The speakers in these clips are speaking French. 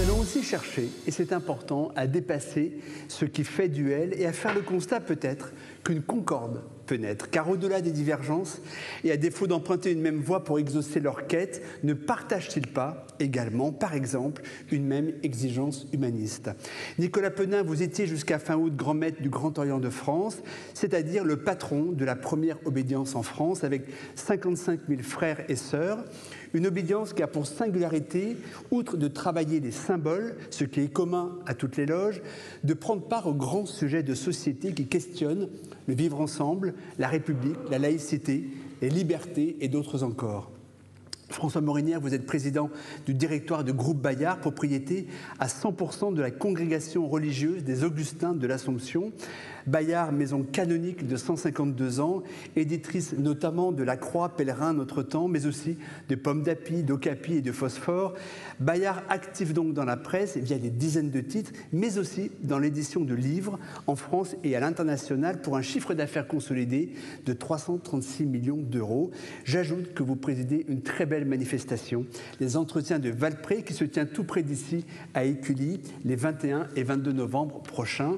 allons aussi chercher, et c'est important, à dépasser ce qui fait duel et à faire le constat peut-être qu'une concorde peut naître. Car au-delà des divergences, et à défaut d'emprunter une même voie pour exaucer leur quête, ne partagent-ils pas également, par exemple, une même exigence humaniste? Nicolas Penin, vous étiez jusqu'à fin août grand maître du Grand Orient de France, c'est-à-dire le patron de la première obédience en France, avec 55 000 frères et sœurs. Une obédience qui a pour singularité, outre de travailler les symboles, ce qui est commun à toutes les loges, de prendre part aux grands sujets de société qui questionnent le vivre ensemble, la République, la laïcité, les libertés et d'autres encore. François Morinière, vous êtes président du directoire de Groupe Bayard, propriété à 100% de la congrégation religieuse des Augustins de l'Assomption. Bayard, maison canonique de 152 ans, éditrice notamment de La Croix, Pèlerin, Notre Temps, mais aussi de Pommes d'Api, d'Ocapi et de Phosphore. Bayard actif donc dans la presse via des dizaines de titres, mais aussi dans l'édition de livres en France et à l'international pour un chiffre d'affaires consolidé de 336 millions d'euros. J'ajoute que vous présidez une très belle manifestation, les entretiens de Valpré, qui se tient tout près d'ici à Écully, les 21 et 22 novembre prochains.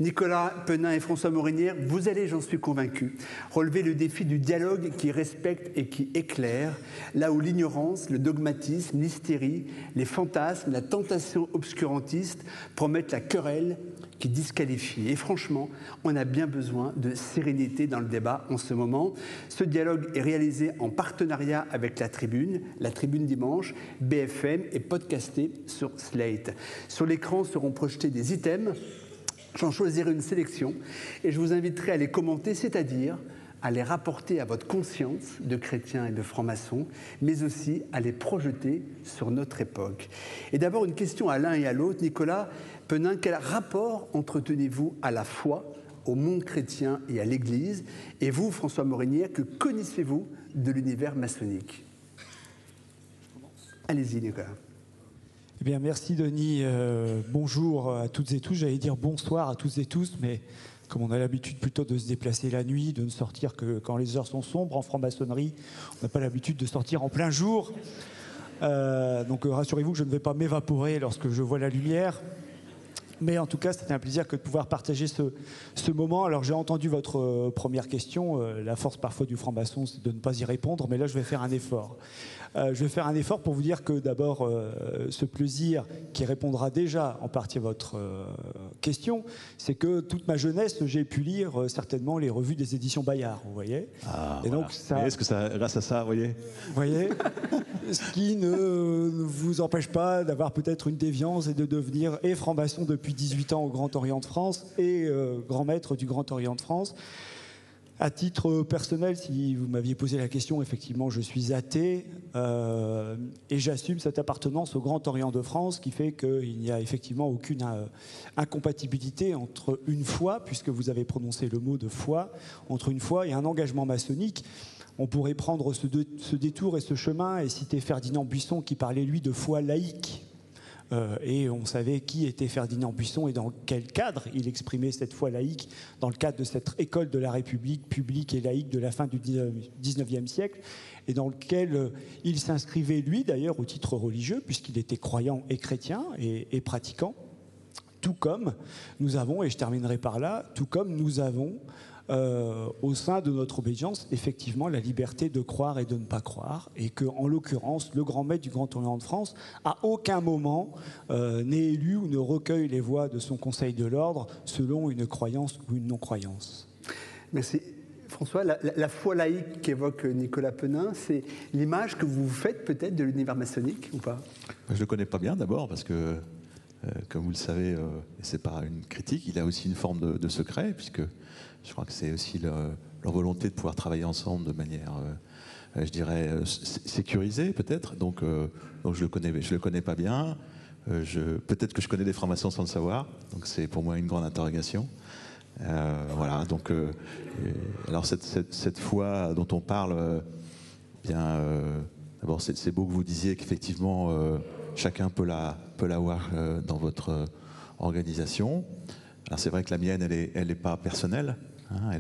Nicolas Penin et François Morinière, vous allez, j'en suis convaincu, relever le défi du dialogue qui respecte et qui éclaire, là où l'ignorance, le dogmatisme, l'hystérie, les fantasmes, la tentation obscurantiste promettent la querelle qui disqualifie. Et franchement, on a bien besoin de sérénité dans le débat en ce moment. Ce dialogue est réalisé en partenariat avec La Tribune Dimanche, BFM et podcasté sur Slate. Sur l'écran seront projetés des items. J'en choisirai une sélection et je vous inviterai à les commenter, c'est-à-dire à les rapporter à votre conscience de chrétien et de franc-maçon, mais aussi à les projeter sur notre époque. Et d'abord, une question à l'un et à l'autre. Nicolas Penin, quel rapport entretenez-vous à la foi, au monde chrétien et à l'Église? Et vous, François Morinière, que connaissez-vous de l'univers maçonnique? Allez-y, Nicolas. Eh bien, merci Denis. Bonjour à toutes et tous. J'allais dire bonsoir à toutes et tous, mais comme on a l'habitude plutôt de se déplacer la nuit, de ne sortir que quand les heures sont sombres en franc-maçonnerie, on n'a pas l'habitude de sortir en plein jour. Donc rassurez-vous que je ne vais pas m'évaporer lorsque je vois la lumière. Mais en tout cas, c'était un plaisir que de pouvoir partager ce moment. Alors j'ai entendu votre première question. La force parfois du franc-maçon, c'est de ne pas y répondre, mais là je vais faire un effort. Je vais faire un effort pour vous dire que d'abord, ce plaisir qui répondra déjà en partie à votre question, c'est que toute ma jeunesse, j'ai pu lire certainement les revues des éditions Bayard, vous voyez. Ah, et voilà. donc ça, est-ce que ça, grâce à ça, vous voyez, ce qui ne vous empêche pas d'avoir peut-être une déviance et de devenir et franc-maçon depuis 18 ans au Grand Orient de France et grand maître du Grand Orient de France. À titre personnel, si vous m'aviez posé la question, effectivement, je suis athée et j'assume cette appartenance au Grand Orient de France qui fait qu'il n'y a effectivement aucune incompatibilité entre une foi, puisque vous avez prononcé le mot de foi, entre une foi et un engagement maçonnique. On pourrait prendre ce détour et ce chemin et citer Ferdinand Buisson qui parlait, lui, de foi laïque. Et on savait qui était Ferdinand Buisson et dans quel cadre il exprimait cette foi laïque, dans le cadre de cette école de la République publique et laïque de la fin du 19e siècle, et dans lequel il s'inscrivait, lui d'ailleurs, au titre religieux, puisqu'il était croyant et chrétien et pratiquant, tout comme nous avons, et je terminerai par là, tout comme nous avons au sein de notre obédience, effectivement, la liberté de croire et de ne pas croire, et que, en l'occurrence, le grand maître du Grand Orient de France, à aucun moment n'est élu ou ne recueille les voix de son Conseil de l'Ordre selon une croyance ou une non-croyance. Merci. François, la foi laïque qu'évoque Nicolas Penin, c'est l'image que vous faites peut-être de l'univers maçonnique ou pas? Je ne le connais pas bien d'abord parce que, comme vous le savez, et ce n'est pas une critique, il a aussi une forme de secret, puisque je crois que c'est aussi leur volonté de pouvoir travailler ensemble de manière, je dirais, sécurisée peut-être. Donc je le connais pas bien. Peut-être que je connais des francs-maçons sans le savoir. Donc c'est pour moi une grande interrogation. Voilà. Donc alors cette foi dont on parle, bien, d'abord c'est beau que vous disiez qu'effectivement chacun peut l'avoir dans votre organisation. Alors c'est vrai que la mienne, elle est pas personnelle. Hein,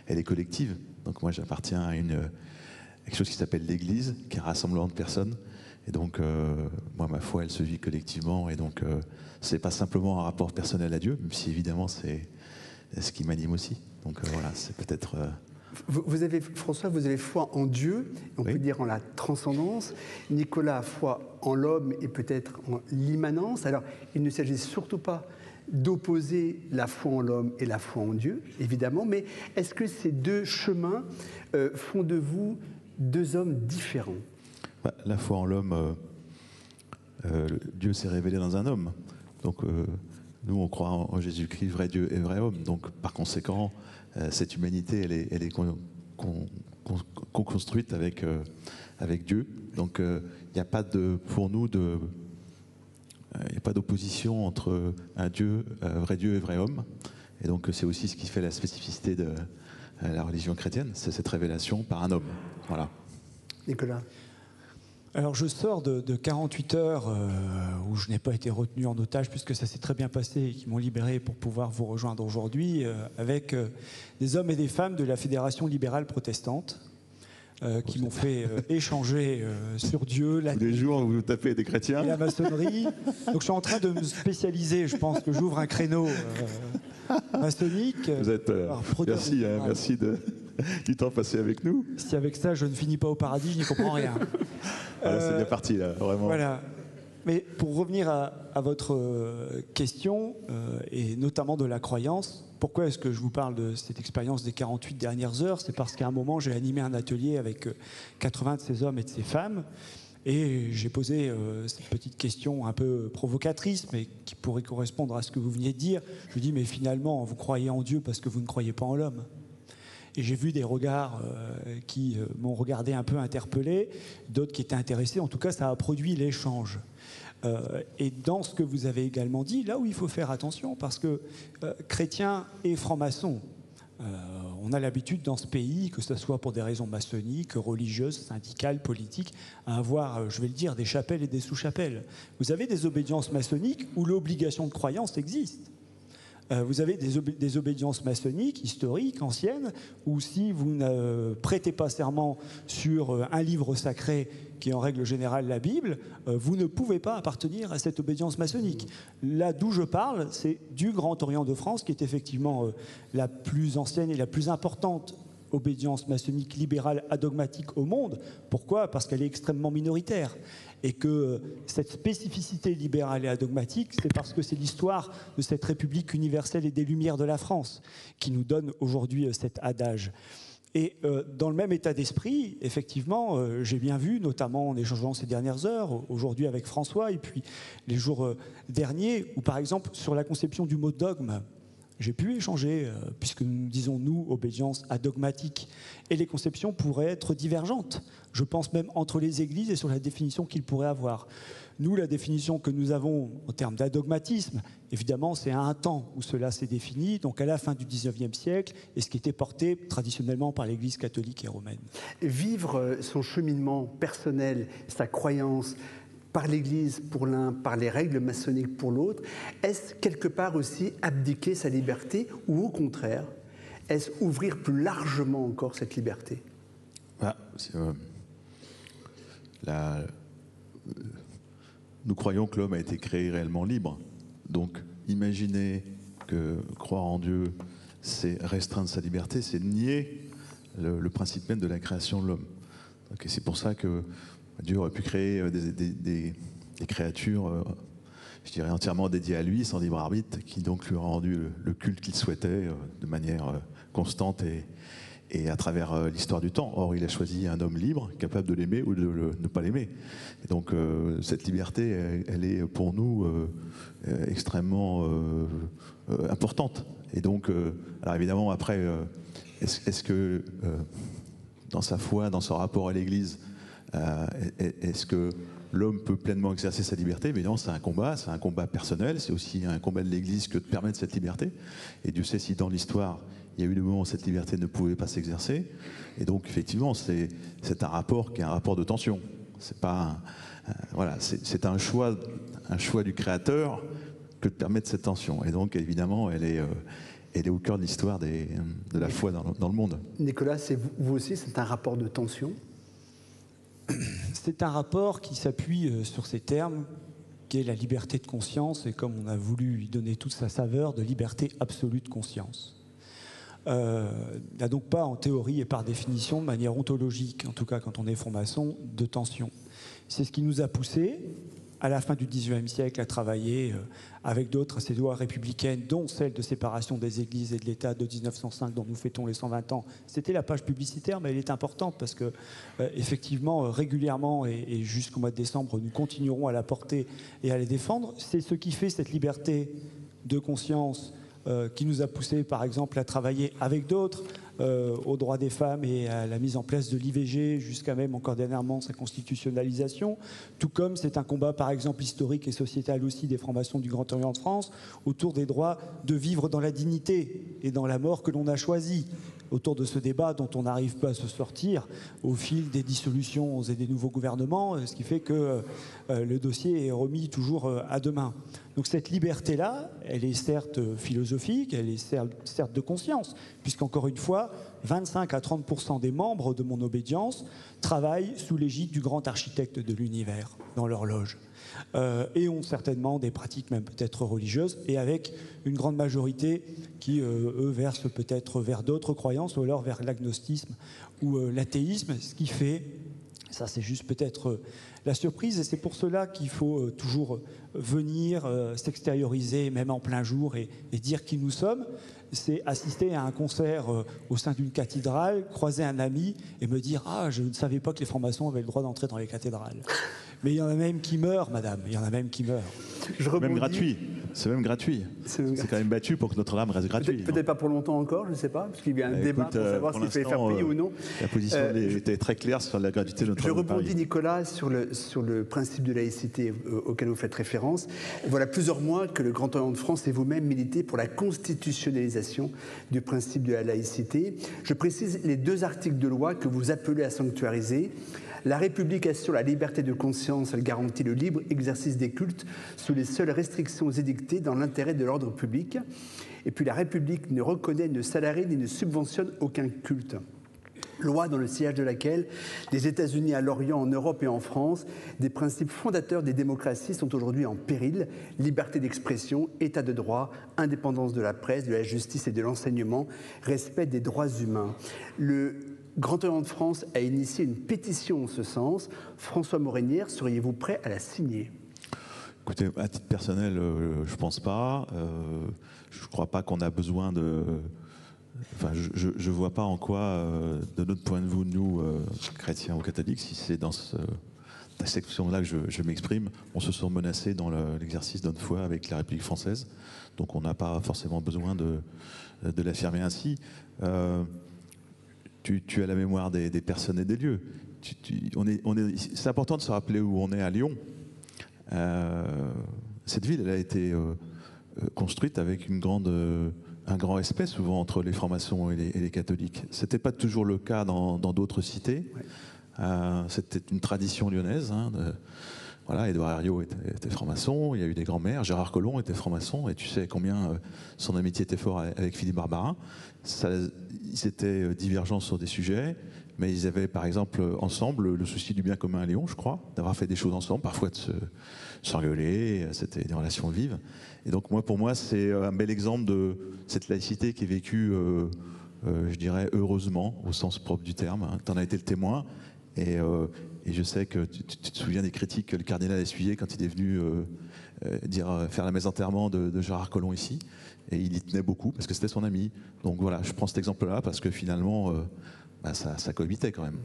elle est collective. Donc moi, j'appartiens à quelque chose qui s'appelle l'Église, qui est un rassemblement de personnes Et donc, moi, ma foi, elle se vit collectivement. Et donc, c'est pas simplement un rapport personnel à Dieu, même si évidemment, c'est ce qui m'anime aussi. Donc, voilà, c'est peut-être. Vous avez, François, vous avez foi en Dieu, on peut dire en la transcendance. Nicolas a foi en l'homme et peut-être en l'immanence. Alors, il ne s'agit surtout pas d'opposer la foi en l'homme et la foi en Dieu, évidemment, mais est-ce que ces deux chemins font de vous deux hommes différents? La foi en l'homme, Dieu s'est révélé dans un homme. Donc, nous, on croit en Jésus-Christ, vrai Dieu et vrai homme. Donc, par conséquent, cette humanité, elle est co-construite avec Dieu. Donc, il n'y a pas pour nous il n'y a pas d'opposition entre vrai Dieu et vrai homme. Et donc, c'est aussi ce qui fait la spécificité de la religion chrétienne, c'est cette révélation par un homme. Voilà. Nicolas. Alors je sors de 48 heures où je n'ai pas été retenu en otage puisque ça s'est très bien passé et qui m'ont libéré pour pouvoir vous rejoindre aujourd'hui avec des hommes et des femmes de la Fédération libérale protestante qui m'ont fait échanger sur Dieu, la tous les jours vous tapez des chrétiens et la maçonnerie. Donc je suis en train de me spécialiser, je pense que j'ouvre un créneau maçonnique. Vous êtes merci du temps passé avec nous. Si avec ça je ne finis pas au paradis, je n'y comprends rien. Voilà, c'est bien parti là, vraiment. Voilà. Mais pour revenir à votre question, et notamment de la croyance, pourquoi est-ce que je vous parle de cette expérience des 48 dernières heures? C'est parce qu'à un moment, j'ai animé un atelier avec 80 de ces hommes et de ces femmes, et j'ai posé cette petite question un peu provocatrice, mais qui pourrait correspondre à ce que vous veniez de dire. Je dis, mais finalement, vous croyez en Dieu parce que vous ne croyez pas en l'homme. Et j'ai vu des regards qui m'ont regardé un peu interpellé, d'autres qui étaient intéressés. En tout cas, ça a produit l'échange. Et dans ce que vous avez également dit, là où il faut faire attention, parce que chrétiens et francs-maçons, on a l'habitude dans ce pays, que ce soit pour des raisons maçonniques, religieuses, syndicales, politiques, à avoir, je vais le dire, des chapelles et des sous-chapelles. Vous avez des obédiences maçonniques où l'obligation de croyance existe. Vous avez des obédiences maçonniques, historiques, anciennes, où si vous ne prêtez pas serment sur un livre sacré, qui est en règle générale la Bible, vous ne pouvez pas appartenir à cette obédience maçonnique. Là d'où je parle, c'est du Grand Orient de France, qui est effectivement la plus ancienne et la plus importante obédience maçonnique libérale adogmatique au monde. Pourquoi? Parce qu'elle est extrêmement minoritaire. Et que cette spécificité libérale et adogmatique, c'est parce que c'est l'histoire de cette République universelle et des Lumières de la France qui nous donne aujourd'hui cet adage. Et dans le même état d'esprit, effectivement, j'ai bien vu, notamment en échangeant ces dernières heures, aujourd'hui avec François, et puis les jours derniers, où par exemple, sur la conception du mot dogme, j'ai pu échanger, puisque nous disons, nous, obédience adogmatique, et les conceptions pourraient être divergentes. Je pense même entre les églises et sur la définition qu'ils pourraient avoir. Nous, la définition que nous avons en termes d'adogmatisme, évidemment, c'est à un temps où cela s'est défini, donc à la fin du XIXe siècle, et ce qui était porté traditionnellement par l'Église catholique et romaine. Vivre son cheminement personnel, sa croyance, par l'Église pour l'un, par les règles maçonniques pour l'autre, est-ce quelque part aussi abdiquer sa liberté ou au contraire, est-ce ouvrir plus largement encore cette liberté? Nous croyons que l'homme a été créé réellement libre. Donc, imaginer que croire en Dieu, c'est restreindre sa liberté, c'est nier le principe même de la création de l'homme. Et c'est pour ça que Dieu aurait pu créer des créatures, je dirais, entièrement dédiées à lui, sans libre arbitre, qui donc lui auraient rendu le culte qu'il souhaitait de manière constante et à travers l'histoire du temps. Or, il a choisi un homme libre, capable de l'aimer ou de ne pas l'aimer. Et donc, cette liberté, elle est pour nous extrêmement importante. Et donc, alors évidemment, après, est-ce que dans sa foi, dans son rapport à l'Église, est-ce que l'homme peut pleinement exercer sa liberté? Mais non, c'est un combat personnel, c'est aussi un combat de l'Église que de permettre cette liberté. Et Dieu sait si dans l'histoire, il y a eu des moments où cette liberté ne pouvait pas s'exercer. Et donc, effectivement, c'est un rapport qui est un rapport de tension. C'est pas voilà, c'est un choix du Créateur que de permettre cette tension. Et donc, évidemment, elle est au cœur de l'histoire de la foi dans le monde. Nicolas, vous aussi, c'est un rapport de tension? C'est un rapport qui s'appuie sur ces termes, qui est la liberté de conscience, et comme on a voulu lui donner toute sa saveur, de liberté absolue de conscience. Il n'y a donc pas en théorie et par définition, de manière ontologique, en tout cas quand on est franc-maçon, de tension. C'est ce qui nous a poussé, à la fin du XIXe siècle, à travailler avec d'autres à ces lois républicaines, dont celle de séparation des églises et de l'État de 1905, dont nous fêtons les 120 ans. C'était la page publicitaire, mais elle est importante parce que, effectivement, régulièrement et jusqu'au mois de décembre, nous continuerons à la porter et à la défendre. C'est ce qui fait cette liberté de conscience qui nous a poussé, par exemple, à travailler avec d'autres aux droits des femmes et à la mise en place de l'IVG, jusqu'à même encore dernièrement sa constitutionnalisation, tout comme c'est un combat, par exemple, historique et sociétal aussi des francs-maçons du Grand Orient de France, autour des droits de vivre dans la dignité et dans la mort que l'on a choisie, autour de ce débat dont on n'arrive pas à se sortir au fil des dissolutions et des nouveaux gouvernements, ce qui fait que le dossier est remis toujours à demain. Donc cette liberté-là, elle est certes philosophique, elle est certes de conscience, puisqu'encore une fois, 25 à 30% des membres de mon obédience travaillent sous l'égide du grand architecte de l'univers, dans leur loge, et ont certainement des pratiques même peut-être religieuses, et avec une grande majorité qui, eux, versent peut-être vers d'autres croyances, ou alors vers l'agnostisme ou l'athéisme, ce qui fait, ça c'est juste peut-être la surprise, et c'est pour cela qu'il faut toujours venir s'extérioriser, même en plein jour, et dire qui nous sommes. C'est assister à un concert au sein d'une cathédrale, croiser un ami et me dire « Ah, je ne savais pas que les francs-maçons avaient le droit d'entrer dans les cathédrales. » Mais il y en a même qui meurent, madame, il y en a même qui meurent. Même gratuit. C'est même gratuit. C'est quand même battu pour que Notre-Dame reste gratuite. Peut-être pas pour longtemps encore, je ne sais pas, parce qu'il y a un débat pour savoir s'il fallait faire payer ou non. La position était très claire sur la gratuité de Notre-Dame. Je rebondis, Nicolas, sur le principe de laïcité auquel vous faites référence. Voilà plusieurs mois que le Grand Orient de France et vous-même militez pour la constitutionnalisation du principe de la laïcité. Je précise les deux articles de loi que vous appelez à sanctuariser. La République assure la liberté de conscience, elle garantit le libre exercice des cultes sous les seules restrictions édictées dans l'intérêt de l'ordre public. Et puis la République ne reconnaît, ne salarie ni ne subventionne aucun culte. Loi dans le sillage de laquelle, des États-Unis à l'Orient, en Europe et en France, des principes fondateurs des démocraties sont aujourd'hui en péril. Liberté d'expression, état de droit, indépendance de la presse, de la justice et de l'enseignement, respect des droits humains. Le Grand Orient de France a initié une pétition en ce sens. François Morinière, seriez-vous prêt à la signer ? Écoutez, à titre personnel, je ne pense pas. Je ne crois pas qu'on a besoin de... Enfin, je ne vois pas en quoi, de notre point de vue, nous, chrétiens ou catholiques, si c'est dans cette section-là que je m'exprime, on se sent menacé dans l'exercice de notre foi avec la République française. Donc on n'a pas forcément besoin de l'affirmer ainsi. Tu as la mémoire des personnes et des lieux. C'est important de se rappeler où on est à Lyon. Cette ville, elle a été construite avec un grand respect souvent entre les francs-maçons et les catholiques. Ce n'était pas toujours le cas dans d'autres cités. Ouais. C'était une tradition lyonnaise. Voilà, Édouard Herriot était franc-maçon, il y a eu des grands-mères, Gérard Collomb était franc-maçon, et tu sais combien son amitié était forte avec Philippe Barbarin. Ils étaient divergents sur des sujets, mais ils avaient par exemple ensemble le souci du bien commun à Lyon, je crois, d'avoir fait des choses ensemble, parfois de s'engueuler, c'était des relations vives. Et donc pour moi, c'est un bel exemple de cette laïcité qui est vécue, je dirais, heureusement, au sens propre du terme. Tu en as été le témoin, et je sais que tu te souviens des critiques que le cardinal a essuyées quand il est venu faire la messe d'enterrement de Gérard Collomb ici, et il y tenait beaucoup, parce que c'était son ami. Donc voilà, je prends cet exemple-là, parce que finalement... ça cohabitait quand même.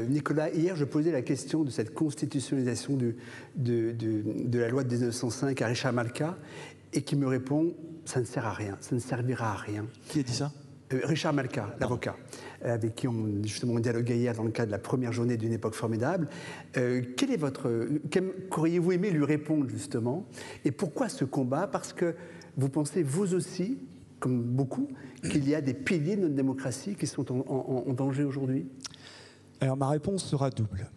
Nicolas, hier je posais la question de cette constitutionnalisation de la loi de 1905 à Richard Malka, et qui me répond « ça ne sert à rien, ça ne servira à rien ». Qui a dit ça ? Richard Malka, l'avocat, avec qui on justement dialoguait hier dans le cadre de la première journée d'une époque formidable. Qu'auriez-vous aimé lui répondre justement ? Et pourquoi ce combat ? Parce que vous pensez, vous aussi, comme beaucoup, qu'il y a des piliers de notre démocratie qui sont en danger aujourd'hui ? Alors ma réponse sera double.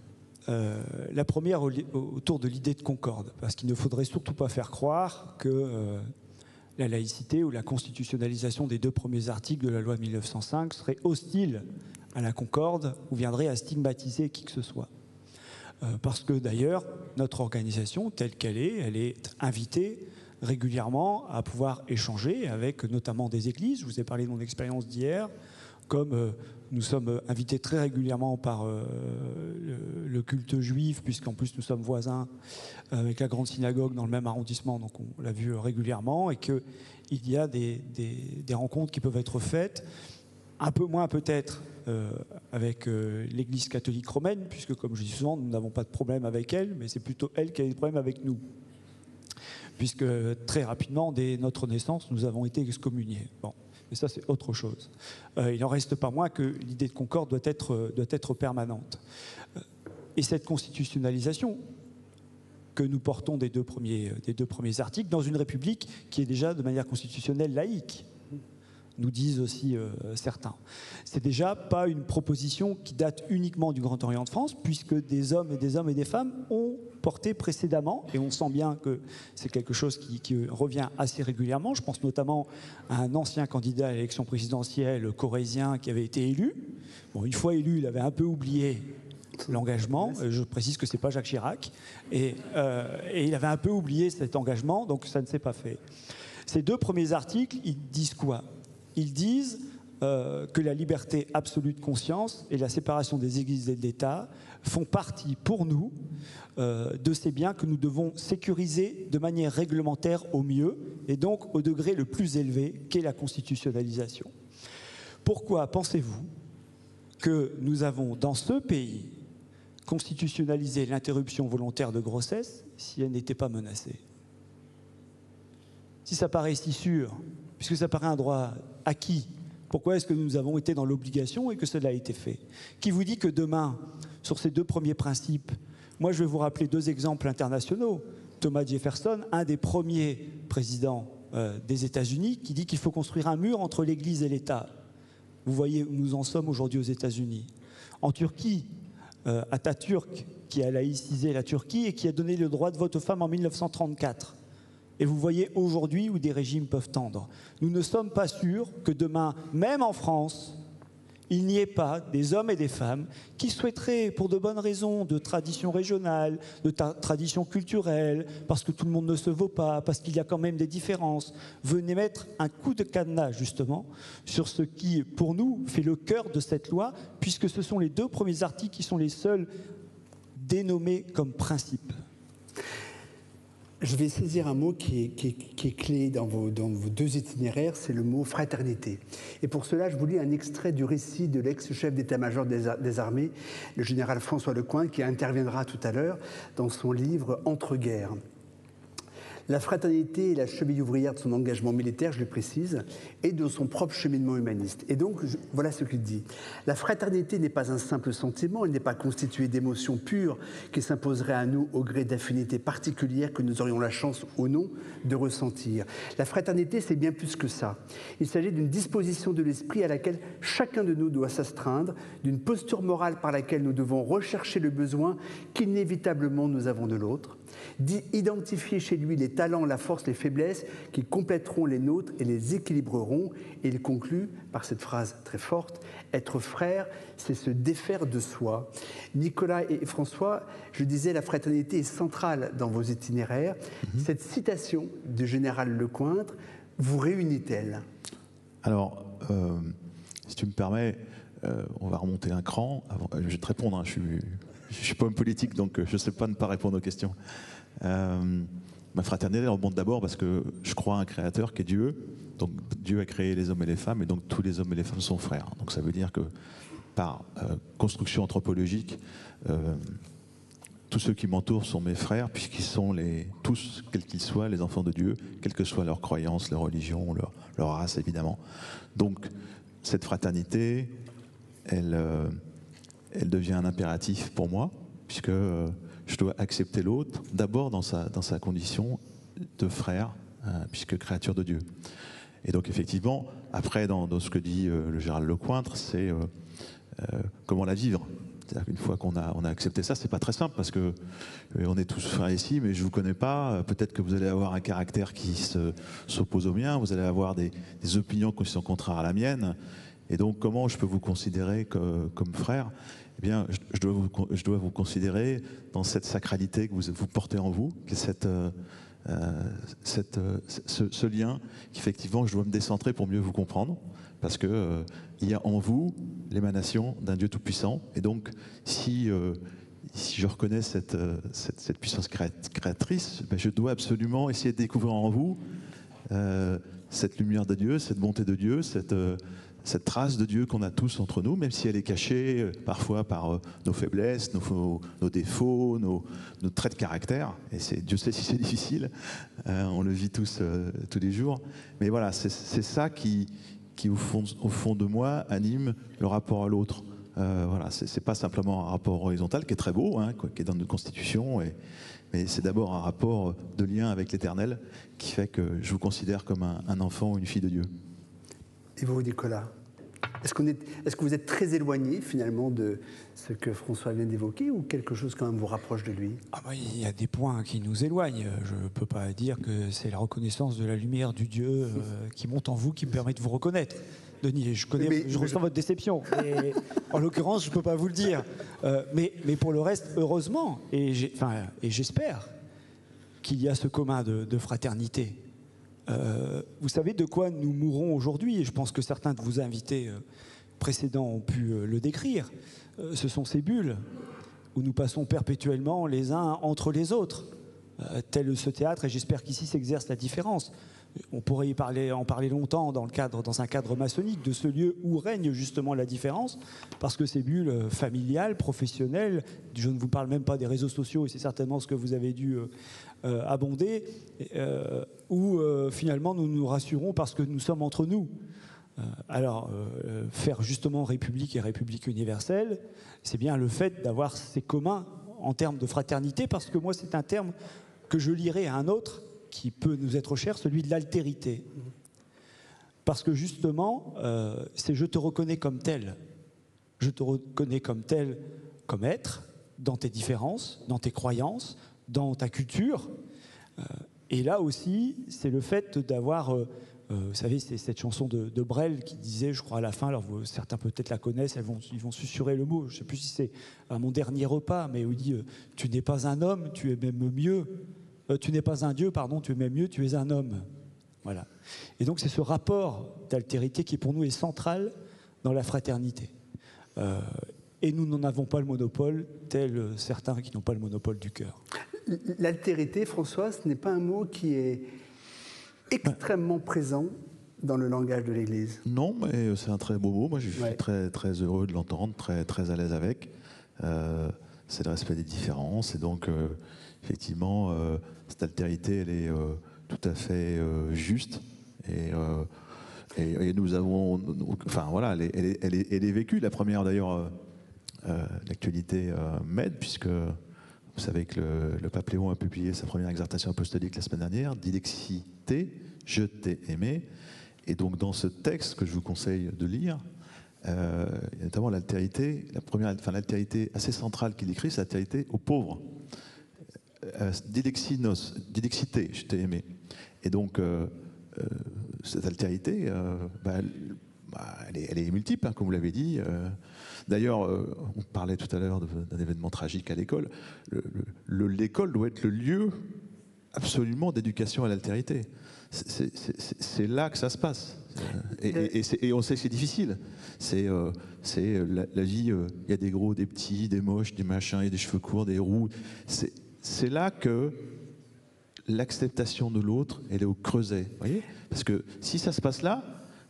La première autour de l'idée de concorde, parce qu'il ne faudrait surtout pas faire croire que la laïcité ou la constitutionnalisation des 2 premiers articles de la loi de 1905 serait hostile à la concorde ou viendrait à stigmatiser qui que ce soit. Parce que d'ailleurs, notre organisation, telle qu'elle est, elle est invitée régulièrement à pouvoir échanger avec notamment des églises. Je vous ai parlé de mon expérience d'hier, comme nous sommes invités très régulièrement par le culte juif, puisqu'en plus nous sommes voisins avec la grande synagogue dans le même arrondissement, donc on l'a vu régulièrement, et qu'il y a des rencontres qui peuvent être faites, un peu moins peut-être avec l'Église catholique romaine, puisque comme je dis souvent, nous n'avons pas de problème avec elle, mais c'est plutôt elle qui a des problèmes avec nous, puisque très rapidement, dès notre naissance, nous avons été excommuniés. Bon. Mais ça, c'est autre chose. Il n'en reste pas moins que l'idée de concorde doit être permanente. Et cette constitutionnalisation que nous portons des deux premiers articles, dans une république qui est déjà de manière constitutionnelle laïque, nous disent aussi certains. C'est déjà pas une proposition qui date uniquement du Grand Orient de France, puisque des hommes et des femmes ont porté précédemment, et on sent bien que c'est quelque chose qui revient assez régulièrement. Je pense notamment à un ancien candidat à l'élection présidentielle corrézien qui avait été élu. Bon, une fois élu, il avait un peu oublié l'engagement. Je précise que c'est pas Jacques Chirac, et il avait un peu oublié cet engagement, donc ça ne s'est pas fait. Ces deux premiers articles, ils disent quoi ? Ils disent que la liberté absolue de conscience et la séparation des églises et de l'État font partie, pour nous, de ces biens que nous devons sécuriser de manière réglementaire au mieux, et donc au degré le plus élevé qu'est la constitutionnalisation. Pourquoi pensez-vous que nous avons, dans ce pays, constitutionnalisé l'interruption volontaire de grossesse si elle n'était pas menacée ? Si ça paraît si sûr, puisque ça paraît un droit acquis, pourquoi est-ce que nous avons été dans l'obligation et que cela a été fait ? Qui vous dit que demain, sur ces deux premiers principes, moi je vais vous rappeler deux exemples internationaux. Thomas Jefferson, un des premiers présidents des États-Unis, qui dit qu'il faut construire un mur entre l'Église et l'État. Vous voyez où nous en sommes aujourd'hui aux États-Unis. En Turquie, Atatürk, qui a laïcisé la Turquie et qui a donné le droit de vote aux femmes en 1934. Et vous voyez aujourd'hui où des régimes peuvent tendre. Nous ne sommes pas sûrs que demain, même en France, il n'y ait pas des hommes et des femmes qui souhaiteraient, pour de bonnes raisons, de tradition régionale, de tradition culturelle, parce que tout le monde ne se vaut pas, parce qu'il y a quand même des différences, venez mettre un coup de cadenas, justement, sur ce qui, pour nous, fait le cœur de cette loi, puisque ce sont les deux premiers articles qui sont les seuls dénommés comme principes. Je vais saisir un mot qui est clé dans vos deux itinéraires, c'est le mot fraternité. Et pour cela, je vous lis un extrait du récit de l'ex-chef d'état-major des armées, le général François Lecointre, qui interviendra tout à l'heure dans son livre « Entre-guerres ». La fraternité est la cheville ouvrière de son engagement militaire, je le précise, et de son propre cheminement humaniste. Et donc, voilà ce qu'il dit. La fraternité n'est pas un simple sentiment, elle n'est pas constituée d'émotions pures qui s'imposeraient à nous au gré d'affinités particulières que nous aurions la chance ou non de ressentir. La fraternité, c'est bien plus que ça. Il s'agit d'une disposition de l'esprit à laquelle chacun de nous doit s'astreindre, d'une posture morale par laquelle nous devons rechercher le besoin qu'inévitablement nous avons de l'autre, d'identifier chez lui les talents, la force, les faiblesses qui compléteront les nôtres et les équilibreront. Et il conclut par cette phrase très forte, « Être frère, c'est se défaire de soi ». Nicolas et François, je disais, la fraternité est centrale dans vos itinéraires. Cette citation du général Lecointre vous réunit-elle ? Alors, si tu me permets, on va remonter un cran. Je vais te répondre, hein, je ne suis pas homme politique, donc je ne sais pas ne pas répondre aux questions. Ma fraternité remonte d'abord parce que je crois à un créateur qui est Dieu. Donc Dieu a créé les hommes et les femmes, et donc tous les hommes et les femmes sont frères. Donc ça veut dire que par construction anthropologique, tous ceux qui m'entourent sont mes frères, puisqu'ils sont tous, quels qu'ils soient, les enfants de Dieu, quelle que soit leur croyance, leur religion, leur race évidemment. Donc cette fraternité, elle devient un impératif pour moi, puisque je dois accepter l'autre, d'abord dans sa condition de frère, puisque créature de Dieu. Et donc effectivement, après dans ce que dit le général Lecointre, c'est comment la vivre. C'est-à-dire qu'une fois qu'on a accepté ça, c'est pas très simple, parce que on est tous frères ici, mais je vous connais pas, peut-être que vous allez avoir un caractère qui s'oppose au mien, vous allez avoir des opinions qui sont contraires à la mienne, et donc comment je peux vous considérer comme frère ? eh bien, je dois vous considérer dans cette sacralité que vous portez en vous, qui est ce lien qu'effectivement je dois me décentrer pour mieux vous comprendre, parce que il y a en vous l'émanation d'un Dieu tout-puissant, et donc si je reconnais cette puissance créatrice, ben, je dois absolument essayer de découvrir en vous cette lumière de Dieu, cette bonté de Dieu, cette trace de Dieu qu'on a tous entre nous, même si elle est cachée parfois par nos faiblesses, nos défauts, nos traits de caractère. Et Dieu sait si c'est difficile, on le vit tous les jours. Mais voilà, c'est ça qui au fond de moi, anime le rapport à l'autre. Voilà, c'est pas simplement un rapport horizontal qui est très beau, hein, qui est dans notre constitution, mais c'est d'abord un rapport de lien avec l'Éternel qui fait que je vous considère comme un enfant ou une fille de Dieu. Et vous, Nicolas, est-ce que vous êtes très éloigné finalement de ce que François vient d'évoquer, ou quelque chose quand même vous rapproche de lui? Il y a des points qui nous éloignent. Je ne peux pas dire que c'est la reconnaissance de la lumière du Dieu qui monte en vous qui me permet de vous reconnaître. Denis, je ressens votre déception. Et, en l'occurrence, je ne peux pas vous le dire. Mais pour le reste, heureusement, et j'espère qu'il y a ce commun de fraternité. Vous savez de quoi nous mourons aujourd'hui, et je pense que certains de vos invités précédents ont pu le décrire. Ce sont ces bulles où nous passons perpétuellement les uns entre les autres, tel ce théâtre, et j'espère qu'ici s'exerce la différence. On pourrait en parler longtemps dans un cadre maçonnique, de ce lieu où règne justement la différence, parce que ces bulles familiales, professionnelles, je ne vous parle même pas des réseaux sociaux, et c'est certainement ce que vous avez dû abonder, où finalement nous nous rassurons parce que nous sommes entre nous. Faire justement République et République universelle, c'est bien le fait d'avoir ces communs en termes de fraternité, parce que moi c'est un terme que je lirai à un autre qui peut nous être cher, celui de l'altérité. Parce que justement, c'est je te reconnais comme tel. Je te reconnais comme tel, comme être, dans tes différences, dans tes croyances, dans ta culture. Et là aussi, c'est le fait d'avoir... vous savez, c'est cette chanson de Brel qui disait, je crois à la fin, alors certains peut-être la connaissent, ils vont susurrer le mot, je ne sais plus si c'est à mon dernier repas, mais où il dit « Tu n'es pas un homme, tu es même mieux. Tu n'es pas un Dieu, pardon, tu es même mieux, tu es un homme. » Voilà. Et donc c'est ce rapport d'altérité qui pour nous est central dans la fraternité. Et nous n'en avons pas le monopole, tels certains qui n'ont pas le monopole du cœur. L'altérité, François, ce n'est pas un mot qui est extrêmement présent dans le langage de l'Église. Non, mais c'est un très beau mot. Moi, je suis très, très heureux de l'entendre, très, très à l'aise avec. C'est le respect des différences. Et donc, effectivement, cette altérité, elle est tout à fait juste. Et nous avons... Enfin, voilà, elle est vécue. La première, d'ailleurs, l'actualité m'aide, puisque... Vous savez que le pape Léon a publié sa première exhortation apostolique la semaine dernière, Dilexité, je t'ai aimé. Et donc dans ce texte que je vous conseille de lire, il y a notamment l'altérité, l'altérité assez centrale qu'il écrit, c'est l'altérité aux pauvres. Dilexité, je t'ai aimé. Et donc cette altérité, elle est multiple, hein, comme vous l'avez dit. D'ailleurs, on parlait tout à l'heure d'un événement tragique à l'école. L'école doit être le lieu absolument d'éducation à l'altérité. C'est là que ça se passe. Et on sait que c'est difficile. C'est la vie, il y a des gros, des petits, des moches, des machins, il y a des cheveux courts, des roux. C'est là que l'acceptation de l'autre, elle est au creuset. Voyez, parce que si ça se passe là,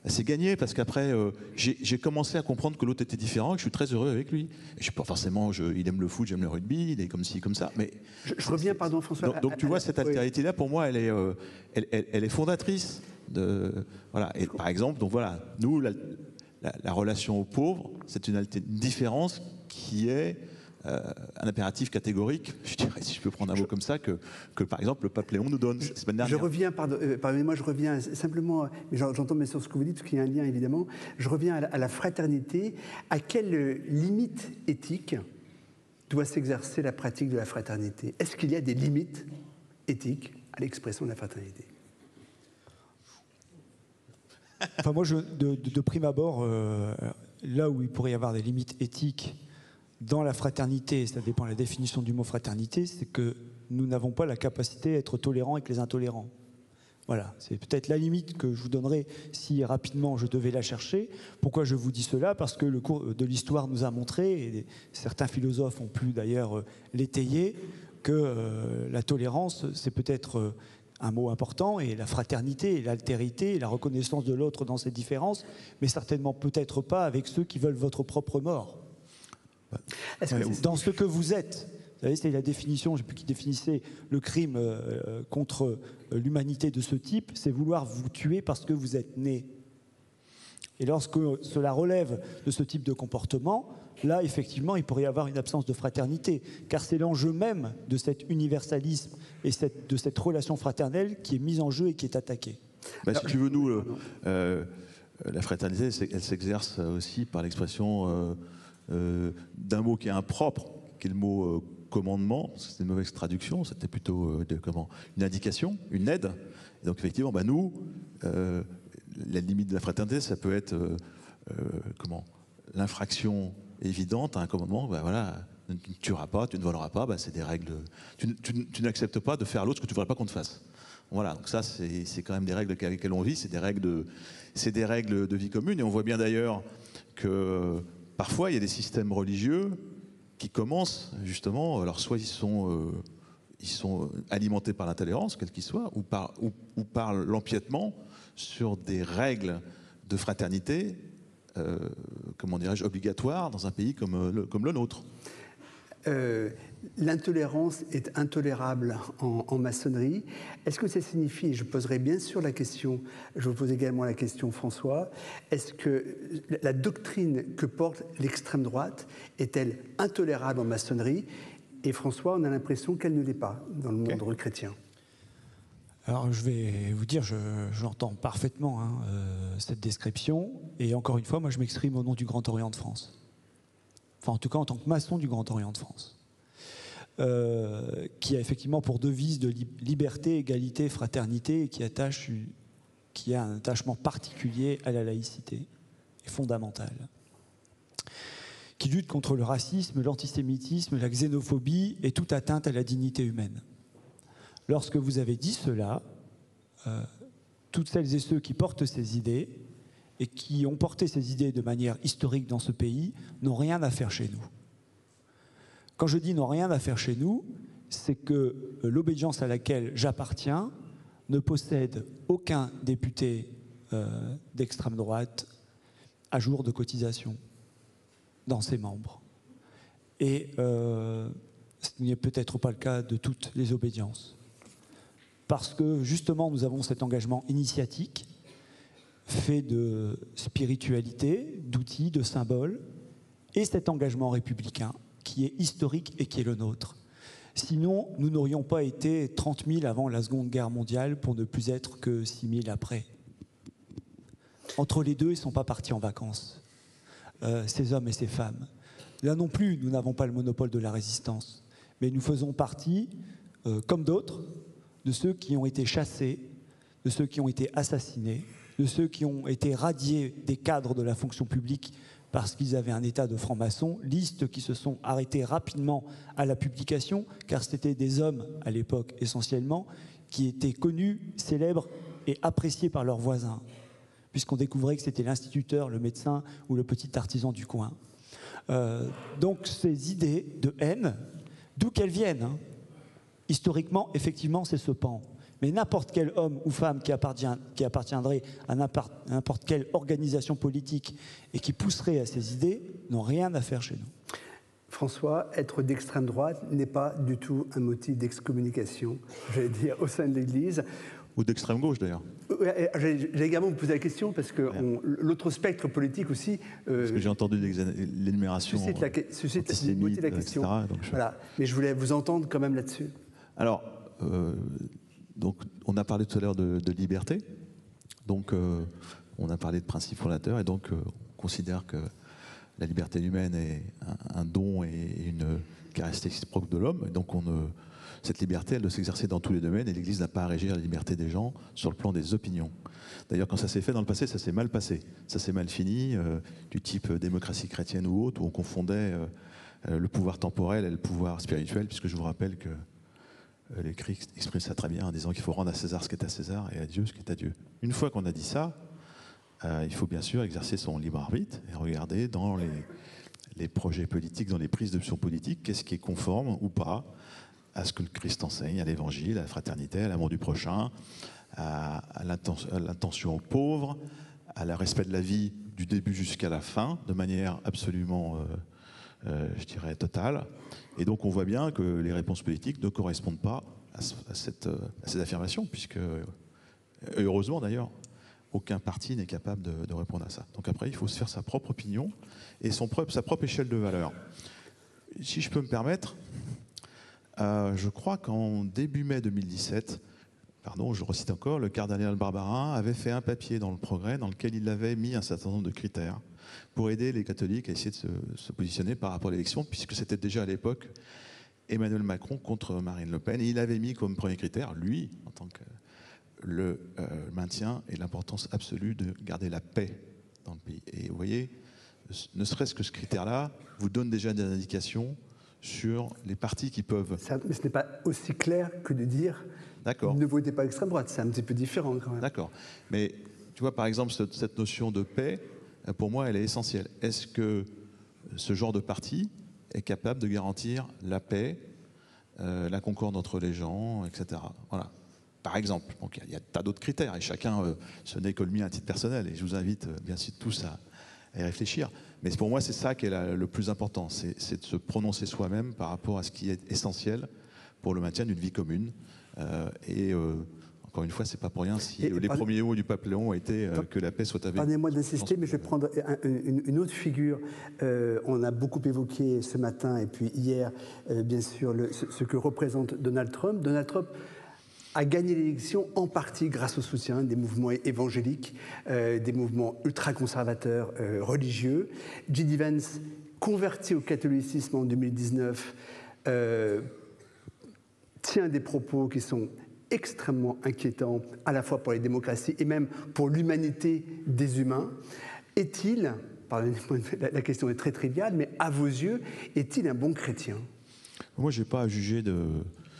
c'est gagné, parce qu'après, j'ai commencé à comprendre que l'autre était différent, et que je suis très heureux avec lui. Et je suis pas forcément, il aime le foot, j'aime le rugby, il est comme ci, comme ça. Mais je reviens, pardon, François. Donc tu vois, cette altérité-là, pour moi, elle est fondatrice. Voilà. Et par exemple, donc voilà, nous, la relation aux pauvres, c'est une différence qui est un impératif catégorique, je dirais, si je peux prendre un mot comme ça, que par exemple le pape Léon nous donne la semaine dernière. Je reviens, pardonnez-moi, je reviens simplement, mais j'entends bien sûr ce que vous dites, parce qu'il y a un lien évidemment. Je reviens à la fraternité. À quelle limite éthique doit s'exercer la pratique de la fraternité? Est-ce qu'il y a des limites éthiques à l'expression de la fraternité? Enfin, moi, de prime abord, là où il pourrait y avoir des limites éthiques dans la fraternité, ça dépend de la définition du mot fraternité, c'est que nous n'avons pas la capacité à être tolérants avec les intolérants. Voilà, c'est peut-être la limite que je vous donnerai si rapidement je devais la chercher. Pourquoi je vous dis cela? Parce que le cours de l'histoire nous a montré, et certains philosophes ont pu d'ailleurs l'étayer, que la tolérance, c'est peut-être un mot important, et la fraternité, et l'altérité, et la reconnaissance de l'autre dans ses différences, mais certainement peut-être pas avec ceux qui veulent votre propre mort. Dans ce que vous êtes. Vous savez, c'est la définition, je ne sais plus qui définissait le crime contre l'humanité de ce type, c'est vouloir vous tuer parce que vous êtes né. Et lorsque cela relève de ce type de comportement, là, effectivement, il pourrait y avoir une absence de fraternité, car c'est l'enjeu même de cet universalisme et de cette relation fraternelle qui est mise en jeu et qui est attaquée. Si tu veux, nous, la fraternité, elle s'exerce aussi par l'expression d'un mot qui est impropre, qui est le mot commandement. C'est une mauvaise traduction, c'était plutôt une indication, une aide. Et donc effectivement, nous, la limite de la fraternité, ça peut être l'infraction évidente à un commandement. Voilà, tu ne tueras pas, tu ne voleras pas. C'est des règles. Tu n'acceptes pas de faire à l'autre ce que tu ne voudrais pas qu'on te fasse. Voilà, donc ça, c'est quand même des règles avec lesquelles on vit. C'est des règles de vie commune. Et on voit bien d'ailleurs que parfois, il y a des systèmes religieux qui commencent justement, alors soit ils sont alimentés par l'intolérance, quel qu'il soit, ou par l'empiètement sur des règles de fraternité, comment dirais-je, obligatoires dans un pays comme le nôtre. L'intolérance est intolérable en maçonnerie. Est-ce que ça signifie, et je poserai bien sûr la question, je vous pose également la question François, est-ce que la doctrine que porte l'extrême droite est-elle intolérable en maçonnerie? Et François, on a l'impression qu'elle ne l'est pas dans le monde chrétien. Alors je vais vous dire, j'entends parfaitement cette description, et encore une fois, moi je m'exprime au nom du Grand Orient de France. Enfin en tout cas en tant que maçon du Grand Orient de France. Qui a effectivement pour devise de liberté, égalité, fraternité, et qui a un attachement particulier à la laïcité, et fondamental, qui lutte contre le racisme, l'antisémitisme, la xénophobie et toute atteinte à la dignité humaine. Lorsque vous avez dit cela, toutes celles et ceux qui portent ces idées, et qui ont porté ces idées de manière historique dans ce pays, n'ont rien à faire chez nous. Quand je dis n'ont rien à faire chez nous, c'est que l'obédience à laquelle j'appartiens ne possède aucun député d'extrême droite à jour de cotisation dans ses membres. Et ce n'est peut-être pas le cas de toutes les obédiences. Parce que justement, nous avons cet engagement initiatique, fait de spiritualité, d'outils, de symboles, et cet engagement républicain qui est historique et qui est le nôtre. Sinon, nous n'aurions pas été 30 000 avant la Seconde Guerre mondiale pour ne plus être que 6 000 après. Entre les deux, ils ne sont pas partis en vacances, ces hommes et ces femmes. Là non plus, nous n'avons pas le monopole de la résistance, mais nous faisons partie, comme d'autres, de ceux qui ont été chassés, de ceux qui ont été assassinés, de ceux qui ont été radiés des cadres de la fonction publique parce qu'ils avaient un état de franc-maçon, listes qui se sont arrêtées rapidement à la publication, car c'était des hommes, à l'époque essentiellement, qui étaient connus, célèbres et appréciés par leurs voisins, puisqu'on découvrait que c'était l'instituteur, le médecin ou le petit artisan du coin. Donc ces idées de haine, d'où qu'elles viennent, historiquement, effectivement, c'est ce pan. Mais n'importe quel homme ou femme qui appartiendrait à n'importe quelle organisation politique et qui pousserait à ces idées n'ont rien à faire chez nous. François, être d'extrême droite n'est pas du tout un motif d'excommunication, j'allais dire, au sein de l'Église. Ou d'extrême gauche d'ailleurs. J'ai également vous poser la question parce que l'autre spectre politique aussi. Parce que j'ai entendu l'énumération. Suscite la beauté de la question. Etc., voilà. Mais je voulais vous entendre quand même là-dessus. Alors. Donc, on a parlé tout à l'heure de liberté, donc on a parlé de principes fondateurs, et donc on considère que la liberté humaine est un don et une caractéristique propre de l'homme, et donc cette liberté, elle doit s'exercer dans tous les domaines, et l'Église n'a pas à régir la liberté des gens sur le plan des opinions. D'ailleurs, quand ça s'est fait dans le passé, ça s'est mal passé, ça s'est mal fini, du type démocratie chrétienne ou autre, où on confondait le pouvoir temporel et le pouvoir spirituel, puisque je vous rappelle que l'Écrit exprime ça très bien en disant qu'il faut rendre à César ce qui est à César et à Dieu ce qui est à Dieu. Une fois qu'on a dit ça, il faut bien sûr exercer son libre arbitre et regarder dans les projets politiques, dans les prises d'options politiques, qu'est-ce qui est conforme ou pas à ce que le Christ enseigne, à l'Évangile, à la fraternité, à l'amour du prochain, à l'attention aux pauvres, à le respect de la vie du début jusqu'à la fin, de manière absolument, je dirais, totale. Et donc on voit bien que les réponses politiques ne correspondent pas à cette affirmation, puisque, heureusement d'ailleurs, aucun parti n'est capable de répondre à ça. Donc après, il faut se faire sa propre opinion et sa propre échelle de valeur. Si je peux me permettre, je crois qu'en début mai 2017, je recite encore, le cardinal Barbarin avait fait un papier dans le Progrès dans lequel il avait mis un certain nombre de critères pour aider les catholiques à essayer de se positionner par rapport à l'élection, puisque c'était déjà à l'époque Emmanuel Macron contre Marine Le Pen. Et il avait mis comme premier critère, lui, en tant que le maintien et l'importance absolue de garder la paix dans le pays. Et vous voyez, ne serait-ce que ce critère-là vous donne déjà des indications sur les partis qui peuvent... Mais ce n'est pas aussi clair que de dire ne votez pas extrême droite, c'est un petit peu différent quand même. D'accord. Mais tu vois, par exemple, cette notion de paix, pour moi, elle est essentielle. Est-ce que ce genre de parti est capable de garantir la paix, la concorde entre les gens, etc. Voilà. Par exemple. Donc il y a tas d'autres critères, et chacun, ce n'est que le mien à titre personnel, et je vous invite bien sûr tous à y réfléchir. Mais pour moi, c'est ça qui est le plus important, c'est de se prononcer soi-même par rapport à ce qui est essentiel pour le maintien d'une vie commune. Encore une fois, c'est pas pour rien si les premiers mots du pape Léon ont été que la paix soit avec. Pardonnez-moi d'insister, mais je vais prendre une autre figure. On a beaucoup évoqué ce matin et puis hier, bien sûr, ce que représente Donald Trump. Donald Trump a gagné l'élection en partie grâce au soutien des mouvements évangéliques, des mouvements ultra-conservateurs religieux. J.D. Vance, converti au catholicisme en 2019, tient des propos qui sont extrêmement inquiétants, à la fois pour les démocraties et même pour l'humanité des humains. Est-il, pardonnez-moi, la question est très triviale, mais à vos yeux, est-il un bon chrétien ? Moi, je n'ai pas à juger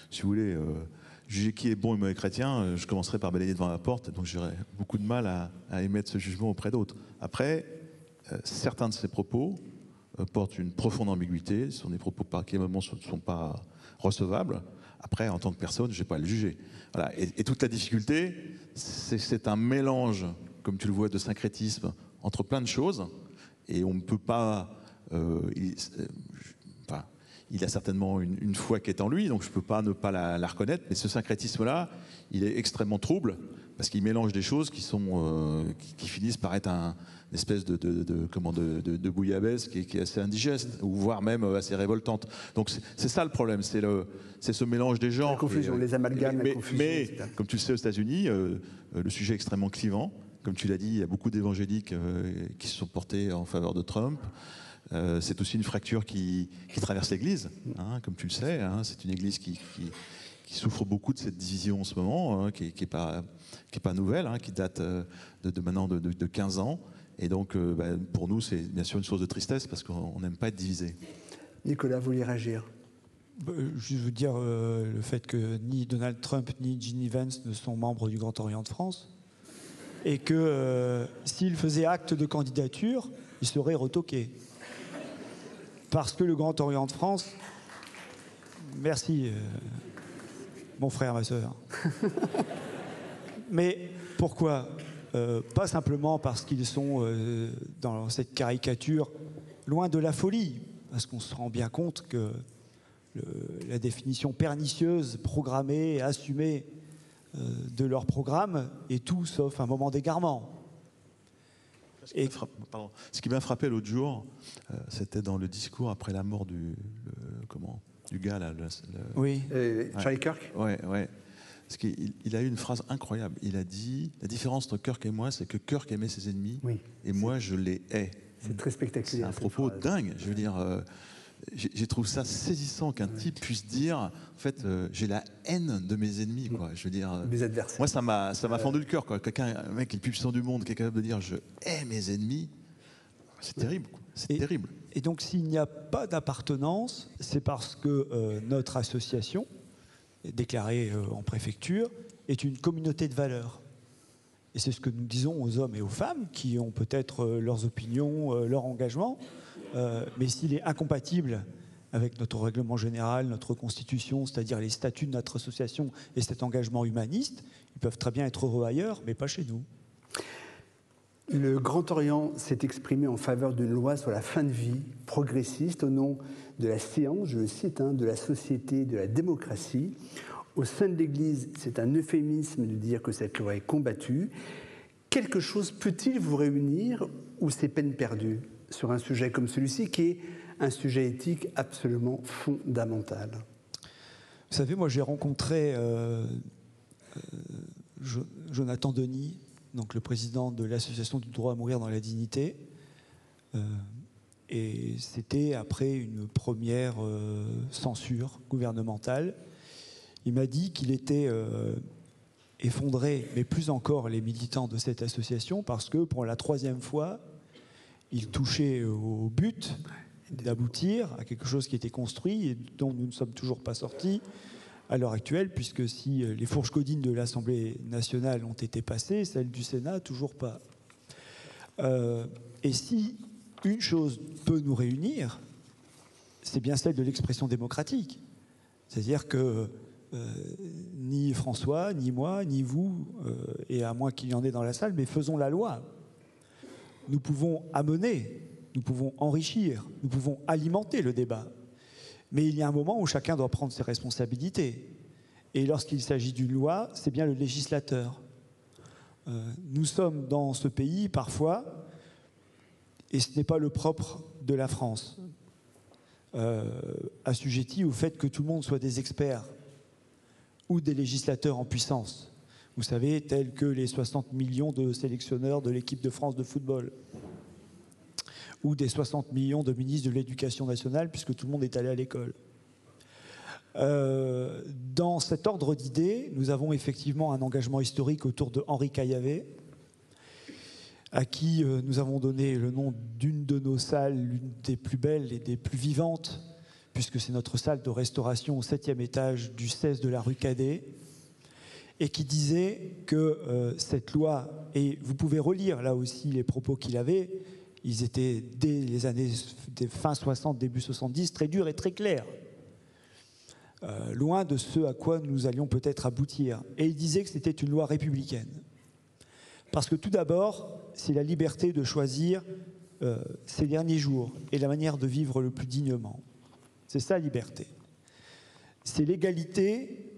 si vous voulez, juger qui est bon et mauvais chrétien. Je commencerai par balayer devant la porte, donc j'aurais beaucoup de mal à émettre ce jugement auprès d'autres. Après, certains de ces propos portent une profonde ambiguïté, ce sont des propos qui à un moment ne sont pas recevables. Après, en tant que personne, je n'ai pas à le juger. Voilà. Et toute la difficulté, c'est un mélange, comme tu le vois, de syncrétisme entre plein de choses. Et on ne peut pas... il a certainement une foi qui est en lui, donc je ne peux pas ne pas la reconnaître. Mais ce syncrétisme-là, il est extrêmement trouble, parce qu'il mélange des choses qui finissent par être une espèce de bouillabaisse qui est assez indigeste, ou voire même assez révoltante. Donc c'est ça le problème, c'est ce mélange des genres. La confusion, les amalgames, la confusion. Mais comme tu le sais, aux États-Unis, le sujet est extrêmement clivant. Comme tu l'as dit, il y a beaucoup d'évangéliques qui se sont portés en faveur de Trump. C'est aussi une fracture qui traverse l'Église, hein, comme tu le sais. Hein, c'est une Église qui souffre beaucoup de cette division en ce moment, hein, qui n'est pas nouvelle, hein, qui date maintenant de 15 ans. Et donc, pour nous, c'est bien sûr une source de tristesse parce qu'on n'aime pas être divisé. Nicolas, vous voulez réagir ? Je veux dire le fait que ni Donald Trump ni J.D. Vance ne sont membres du Grand Orient de France, et que s'ils faisaient acte de candidature, ils seraient retoqués. Parce que le Grand Orient de France... Merci, mon frère, ma sœur. Mais pourquoi ? Pas simplement parce qu'ils sont dans cette caricature loin de la folie, parce qu'on se rend bien compte que la définition pernicieuse, programmée, assumée de leur programme est tout sauf un moment d'égarement. Ce qui m'a frappé l'autre jour, c'était dans le discours après la mort du gars là. Oui. Charlie Kirk. Ouais. Parce qu'il a eu une phrase incroyable. Il a dit la différence entre Kirk et moi, c'est que Kirk aimait ses ennemis, et moi je les hais. C'est très spectaculaire. C'est un propos dingue. Je veux dire, j'ai trouvé ça saisissant qu'un type puisse dire, en fait, j'ai la haine de mes ennemis, quoi. Je veux dire, mes adversaires. Moi, ça m'a fendu le cœur, quoi. Un mec qui est le plus puissant du monde, qui est capable de dire, je hais mes ennemis, c'est terrible, quoi. C'est terrible. Et donc s'il n'y a pas d'appartenance, c'est parce que notre association, déclarée en préfecture, est une communauté de valeurs. Et c'est ce que nous disons aux hommes et aux femmes qui ont peut-être leurs opinions, leur engagement, mais s'il est incompatible avec notre règlement général, notre constitution, c'est-à-dire les statuts de notre association et cet engagement humaniste, ils peuvent très bien être heureux ailleurs, mais pas chez nous. Le Grand Orient s'est exprimé en faveur d'une loi sur la fin de vie progressiste au nom de la séance, je le cite, de la société, de la démocratie. Au sein de l'Église, c'est un euphémisme de dire que cette loi est combattue. Quelque chose peut-il vous réunir ou c'est peine perdue sur un sujet comme celui-ci qui est un sujet éthique absolument fondamental? Vous savez, moi j'ai rencontré Jonathan Denis, donc le président de l'Association du droit à mourir dans la dignité, et c'était après une première censure gouvernementale. Il m'a dit qu'il était effondré, mais plus encore les militants de cette association, parce que pour la 3e fois, il touchait au but d'aboutir à quelque chose qui était construit et dont nous ne sommes toujours pas sortis à l'heure actuelle, puisque si les fourches codines de l'Assemblée nationale ont été passées, celles du Sénat, toujours pas. Et si une chose peut nous réunir, c'est bien celle de l'expression démocratique. C'est-à-dire que ni François, ni moi, ni vous, et à moins qu'il y en ait dans la salle, mais faisons la loi. Nous pouvons amener, nous pouvons enrichir, nous pouvons alimenter le débat. Mais il y a un moment où chacun doit prendre ses responsabilités. Et lorsqu'il s'agit d'une loi, c'est bien le législateur. Nous sommes dans ce pays, parfois, et ce n'est pas le propre de la France, assujettis au fait que tout le monde soit des experts ou des législateurs en puissance. Vous savez, tels que les 60 millions de sélectionneurs de l'équipe de France de football, ou des 60 millions de ministres de l'Éducation nationale, puisque tout le monde est allé à l'école. Dans cet ordre d'idées, nous avons effectivement un engagement historique autour de Henri Caillavet, à qui nous avons donné le nom d'une de nos salles, l'une des plus belles et des plus vivantes, puisque c'est notre salle de restauration au 7e étage du 16 de la rue Cadet, et qui disait que cette loi, et vous pouvez relire là aussi les propos qu'il avait, ils étaient dès les années fin 60, début 70, très durs et très clairs, loin de ce à quoi nous allions peut-être aboutir. Et il disait que c'était une loi républicaine. Parce que tout d'abord, c'est la liberté de choisir ses derniers jours et la manière de vivre le plus dignement. C'est ça, liberté. C'est l'égalité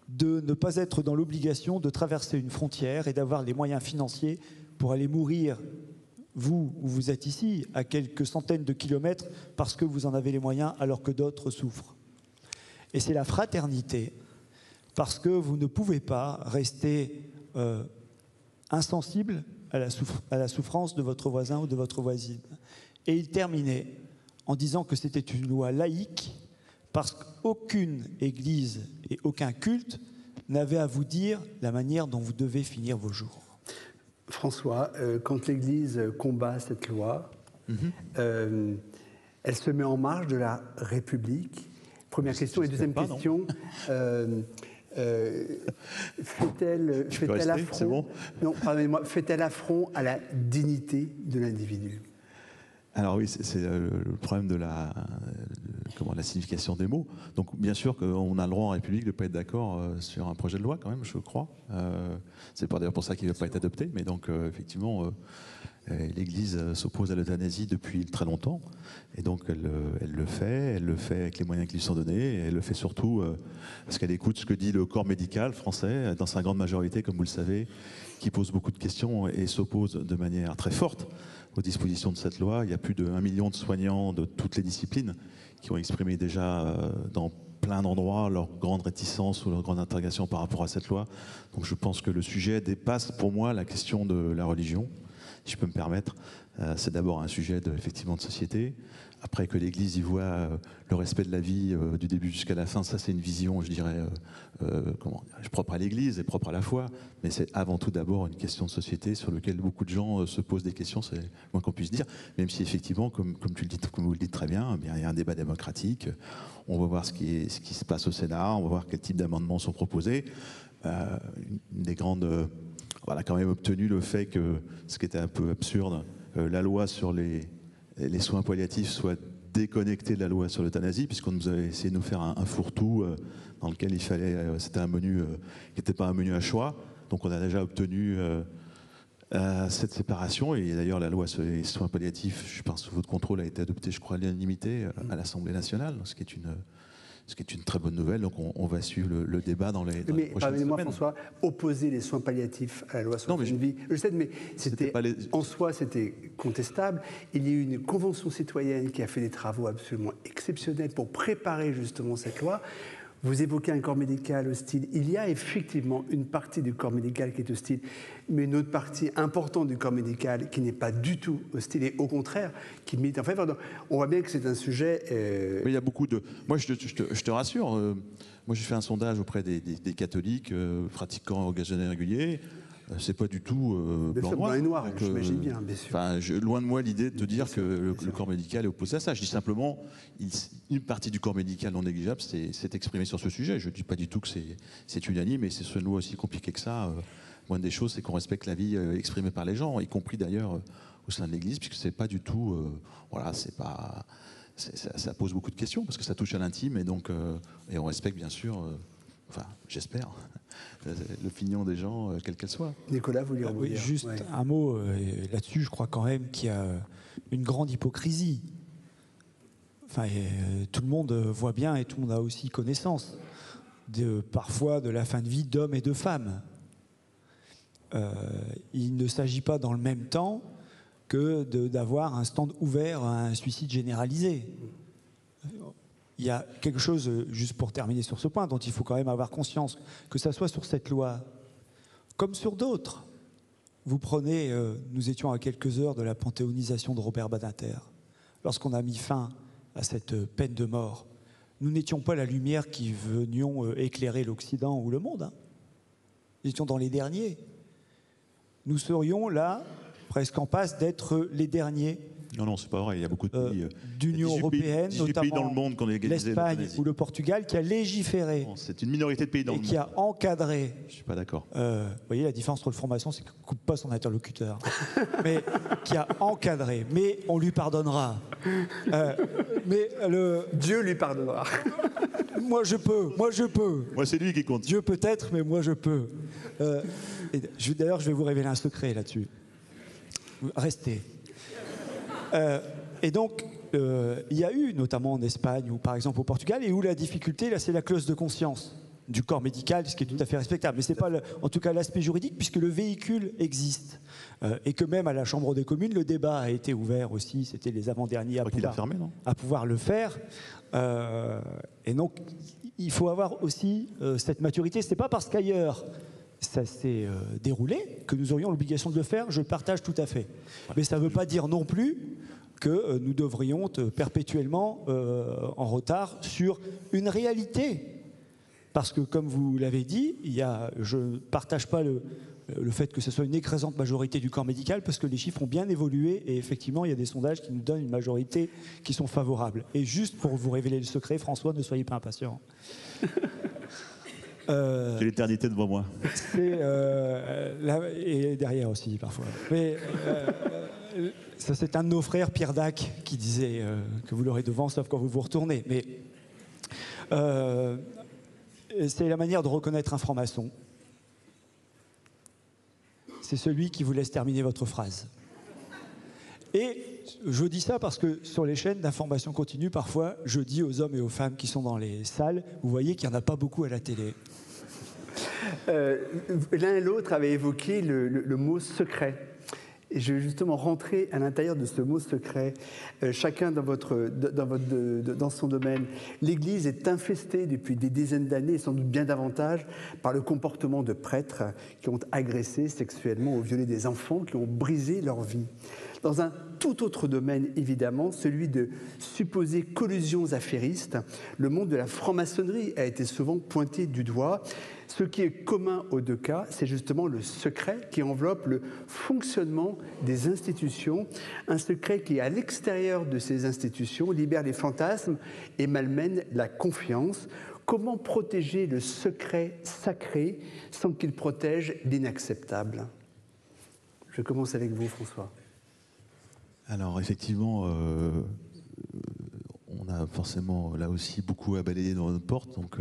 de ne pas être dans l'obligation de traverser une frontière et d'avoir les moyens financiers pour aller mourir, vous où vous êtes ici, à quelques centaines de kilomètres, parce que vous en avez les moyens alors que d'autres souffrent. Et c'est la fraternité, parce que vous ne pouvez pas rester insensible à la souffrance de votre voisin ou de votre voisine. Et il terminait en disant que c'était une loi laïque, parce qu'aucune église et aucun culte n'avait à vous dire la manière dont vous devez finir vos jours. François, quand l'Église combat cette loi, elle se met en marge de la République. Première question. Et deuxième question, fait-elle affront, bon. Non, pardonnez-moi, fait-elle affront à la dignité de l'individu? Alors oui, c'est le problème de la signification des mots. Donc bien sûr qu'on a le droit en République de ne pas être d'accord sur un projet de loi quand même, je crois. C'est pas d'ailleurs pour ça qu'il ne va pas être adopté, mais donc effectivement, l'Église s'oppose à l'euthanasie depuis très longtemps, et donc elle le fait avec les moyens qui lui sont donnés, et elle le fait surtout parce qu'elle écoute ce que dit le corps médical français, dans sa grande majorité, comme vous le savez, qui pose beaucoup de questions et s'oppose de manière très forte aux dispositions de cette loi. Il y a plus de 1 million de soignants de toutes les disciplines qui ont exprimé déjà dans plein d'endroits leur grande réticence ou leur grande interrogation par rapport à cette loi. Donc je pense que le sujet dépasse pour moi la question de la religion, si je peux me permettre. C'est d'abord un sujet effectivement de société. après que l'Église y voit le respect de la vie du début jusqu'à la fin, ça c'est une vision, je dirais, propre à l'Église et propre à la foi, mais c'est avant tout d'abord une question de société sur laquelle beaucoup de gens se posent des questions, c'est le moins qu'on puisse dire, même si effectivement, comme vous le dites très bien, il y a un débat démocratique, on va voir ce qui se passe au Sénat, on va voir quel type d'amendements sont proposés. Une des grandes... on a quand même obtenu le fait que, ce qui était un peu absurde, la loi sur les soins palliatifs soit déconnectée de la loi sur l'euthanasie, puisqu'on nous avait essayé de nous faire un fourre-tout dans lequel il fallait, c'était un menu qui n'était pas un menu à choix. Donc on a déjà obtenu cette séparation, et d'ailleurs la loi sur les soins palliatifs, je pense sous votre contrôle, a été adoptée, je crois, à l'unanimité à l'Assemblée nationale, ce qui est une très bonne nouvelle. Donc on va suivre le débat dans les prochaines semaines. Pardonnez-moi, François, opposer les soins palliatifs à la loi sur la vie, je sais, mais en soi, c'était contestable. Il y a eu une convention citoyenne qui a fait des travaux absolument exceptionnels pour préparer justement cette loi. Vous évoquez un corps médical hostile. Il y a effectivement une partie du corps médical qui est hostile, mais une autre partie importante du corps médical qui n'est pas du tout hostile et au contraire qui milite en faveur. On voit bien que c'est un sujet... Mais il y a beaucoup de... Moi, je te rassure. Moi, j'ai fait un sondage auprès des catholiques pratiquants occasionnels réguliers. C'est pas du tout blanc et noir. J'imagine bien, bien sûr. Loin de moi l'idée de te dire que le corps médical est opposé à ça. Je dis simplement, une partie du corps médical non négligeable s'est exprimée sur ce sujet. Je ne dis pas du tout que c'est unanime, et c'est ce loi aussi compliqué que ça. Une des choses, c'est qu'on respecte la vie exprimée par les gens, y compris d'ailleurs au sein de l'Église, puisque c'est pas du tout... ça pose beaucoup de questions, parce que ça touche à l'intime, et donc et on respecte bien sûr... j'espère, l'opinion des gens, quelle qu'elle soit. Nicolas, vous voulez rebondir? Oui, juste un mot là-dessus. Je crois quand même qu'il y a une grande hypocrisie. Tout le monde voit bien, et tout le monde a aussi connaissance parfois de la fin de vie d'hommes et de femmes. Il ne s'agit pas dans le même temps que d'avoir un stand ouvert à un suicide généralisé. Il y a quelque chose, juste pour terminer sur ce point, dont il faut quand même avoir conscience, que ça soit sur cette loi, comme sur d'autres. Vous prenez, nous étions à quelques heures de la panthéonisation de Robert Badinter. Lorsqu'on a mis fin à cette peine de mort, nous n'étions pas la lumière qui venions éclairer l'Occident ou le monde. Nous étions dans les derniers. Nous serions là, presque en passe d'être les derniers. Non, c'est pas vrai. Il y a beaucoup de pays d'Union européenne, pays dans le monde, l'Espagne ou le Portugal, qui a légiféré. C'est une minorité de pays dans le monde. Et qui a encadré. Je suis pas d'accord. Vous voyez, la différence entre le franc-maçon, c'est qu'il ne coupe pas son interlocuteur. Mais qui a encadré. Mais on lui pardonnera. Dieu lui pardonnera. Moi, je peux. Moi, c'est lui qui compte. Dieu peut-être, mais moi, je peux. D'ailleurs, je vais vous révéler un secret là-dessus. Restez. Et donc, il y a eu, notamment en Espagne ou par exemple au Portugal, et où la difficulté, là, c'est la clause de conscience du corps médical, ce qui est tout à fait respectable. Mais ce n'est pas, en tout cas, l'aspect juridique, puisque le véhicule existe. Et que même à la Chambre des communes, le débat a été ouvert aussi. C'était les avant-derniers à pouvoir le faire. Et donc, il faut avoir aussi cette maturité. Ce n'est pas parce qu'ailleurs ça s'est déroulé que nous aurions l'obligation de le faire. Je le partage tout à fait. Mais ça ne veut pas dire non plus que nous devrions être perpétuellement en retard sur une réalité. Parce que, comme vous l'avez dit, je ne partage pas le fait que ce soit une écrasante majorité du corps médical, parce que les chiffres ont bien évolué, et effectivement, il y a des sondages qui nous donnent une majorité qui sont favorables. Et juste pour vous révéler le secret, François, ne soyez pas impatient. J'ai l'éternité devant moi. Et derrière aussi, parfois. Mais ça, c'est un de nos frères, Pierre Dac, qui disait que vous l'aurez devant, sauf quand vous vous retournez. Mais c'est la manière de reconnaître un franc-maçon. C'est celui qui vous laisse terminer votre phrase. Et je dis ça parce que sur les chaînes d'information continue, parfois, je dis aux hommes et aux femmes qui sont dans les salles, vous voyez qu'il n'y en a pas beaucoup à la télé. L'un et l'autre avaient évoqué le mot secret. Et je vais justement rentrer à l'intérieur de ce mot secret, chacun dans son domaine. L'Église est infestée depuis des dizaines d'années, et sans doute bien davantage, par le comportement de prêtres qui ont agressé sexuellement ou violé des enfants, qui ont brisé leur vie. Dans un tout autre domaine, évidemment, celui de supposées collusions affairistes, le monde de la franc-maçonnerie a été souvent pointé du doigt. Ce qui est commun aux deux cas, c'est justement le secret qui enveloppe le fonctionnement des institutions, un secret qui, à l'extérieur de ces institutions, libère les fantasmes et malmène la confiance. Comment protéger le secret sacré sans qu'il protège l'inacceptable? Je commence avec vous, François. Alors effectivement, on a forcément là aussi beaucoup à balayer dans notre porte, donc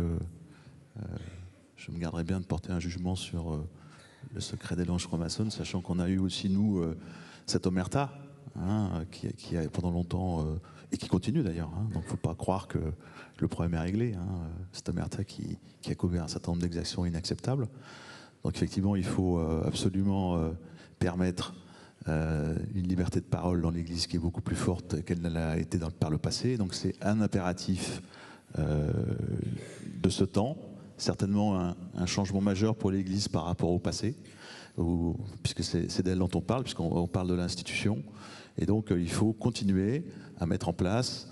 je me garderai bien de porter un jugement sur le secret des loges franc-maçonnes, sachant qu'on a eu aussi, nous, cette omerta, hein, qui a pendant longtemps, et qui continue d'ailleurs, hein, donc il ne faut pas croire que le problème est réglé, hein, cette omerta qui a couvert un certain nombre d'exactions inacceptables. Donc effectivement, il faut absolument permettre une liberté de parole dans l'Église qui est beaucoup plus forte qu'elle ne l'a été par le passé. Donc c'est un impératif de ce temps, certainement un changement majeur pour l'Église par rapport au passé, puisque c'est d'elle dont on parle, puisqu'on parle de l'institution. Et donc il faut continuer à mettre en place